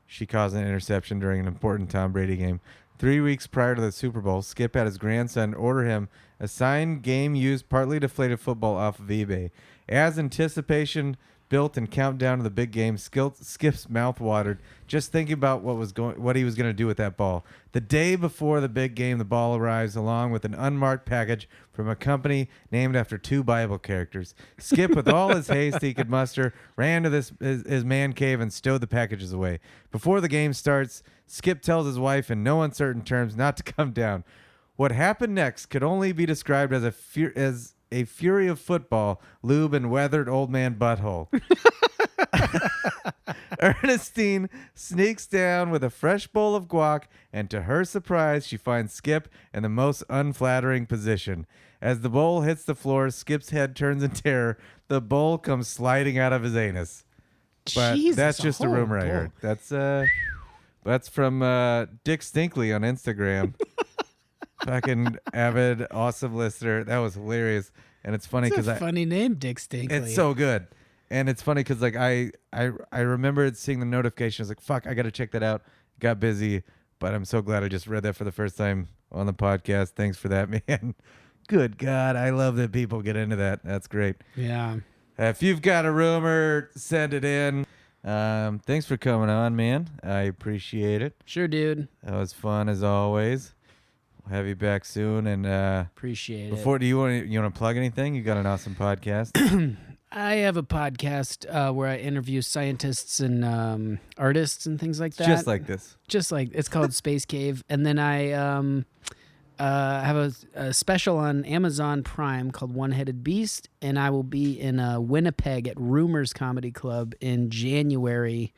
she caused an interception during an important Tom Brady game. 3 weeks prior to the Super Bowl, Skip had his grandson order him a signed game-used, partly deflated football off of eBay. As anticipation built and countdown to the big game, Skip's mouth watered just thinking about what he was going to do with that ball. The day before the big game, the ball arrives along with an unmarked package from a company named after 2 Bible characters. Skip, with all his haste he could muster, ran to his man cave and stowed the packages away. Before the game starts, Skip tells his wife in no uncertain terms not to come down. What happened next could only be described as a fury of football, lube, and weathered old man butthole. Ernestine sneaks down with a fresh bowl of guac, and to her surprise, she finds Skip in the most unflattering position. As the bowl hits the floor, Skip's head turns in terror. The bowl comes sliding out of his anus. But Jesus, that's just a whole rumor I bowl. heard. That's from Dick Stinkley on Instagram. Fucking avid, awesome listener. That was hilarious. And it's funny because funny name, Dick Stinkley. it's so good. And it's funny because like I remembered seeing the notification. I was like, fuck, I got to check that out. Got busy, but I'm so glad I just read that for the first time on the podcast. Thanks for that, man. Good God. I love that people get into that. That's great. Yeah. If you've got a rumor, send it in. Thanks for coming on, man. I appreciate it. Sure, dude. That was fun as always. We'll have you back soon. And Appreciate before, do you want to plug anything? You got an awesome podcast. I have a podcast where I interview scientists and artists and things like that. Just like this. It's called Space Cave. And then I have a special on Amazon Prime called One-Headed Beast, and I will be in Winnipeg at Rumors Comedy Club in January.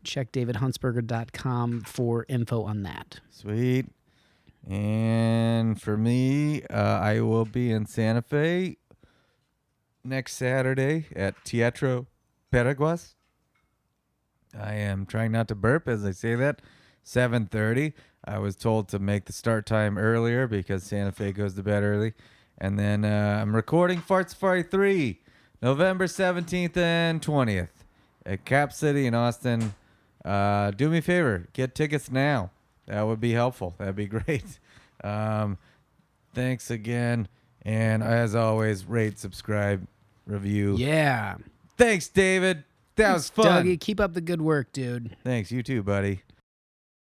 Check davidhuntsberger.com for info on that. Sweet. And for me, I will be in Santa Fe next Saturday at Teatro Paraguas. I am trying not to burp as I say that. 7:30. I was told to make the start time earlier because Santa Fe goes to bed early. And then I'm recording Fart Safari 3, November 17th and 20th at Cap City in Austin. Do me a favor, get tickets now. That would be helpful. That'd be great. Thanks again. And as always, rate, subscribe, review. Yeah. Thanks, David. That was fun. Dougie, keep up the good work, dude. Thanks. You too, buddy.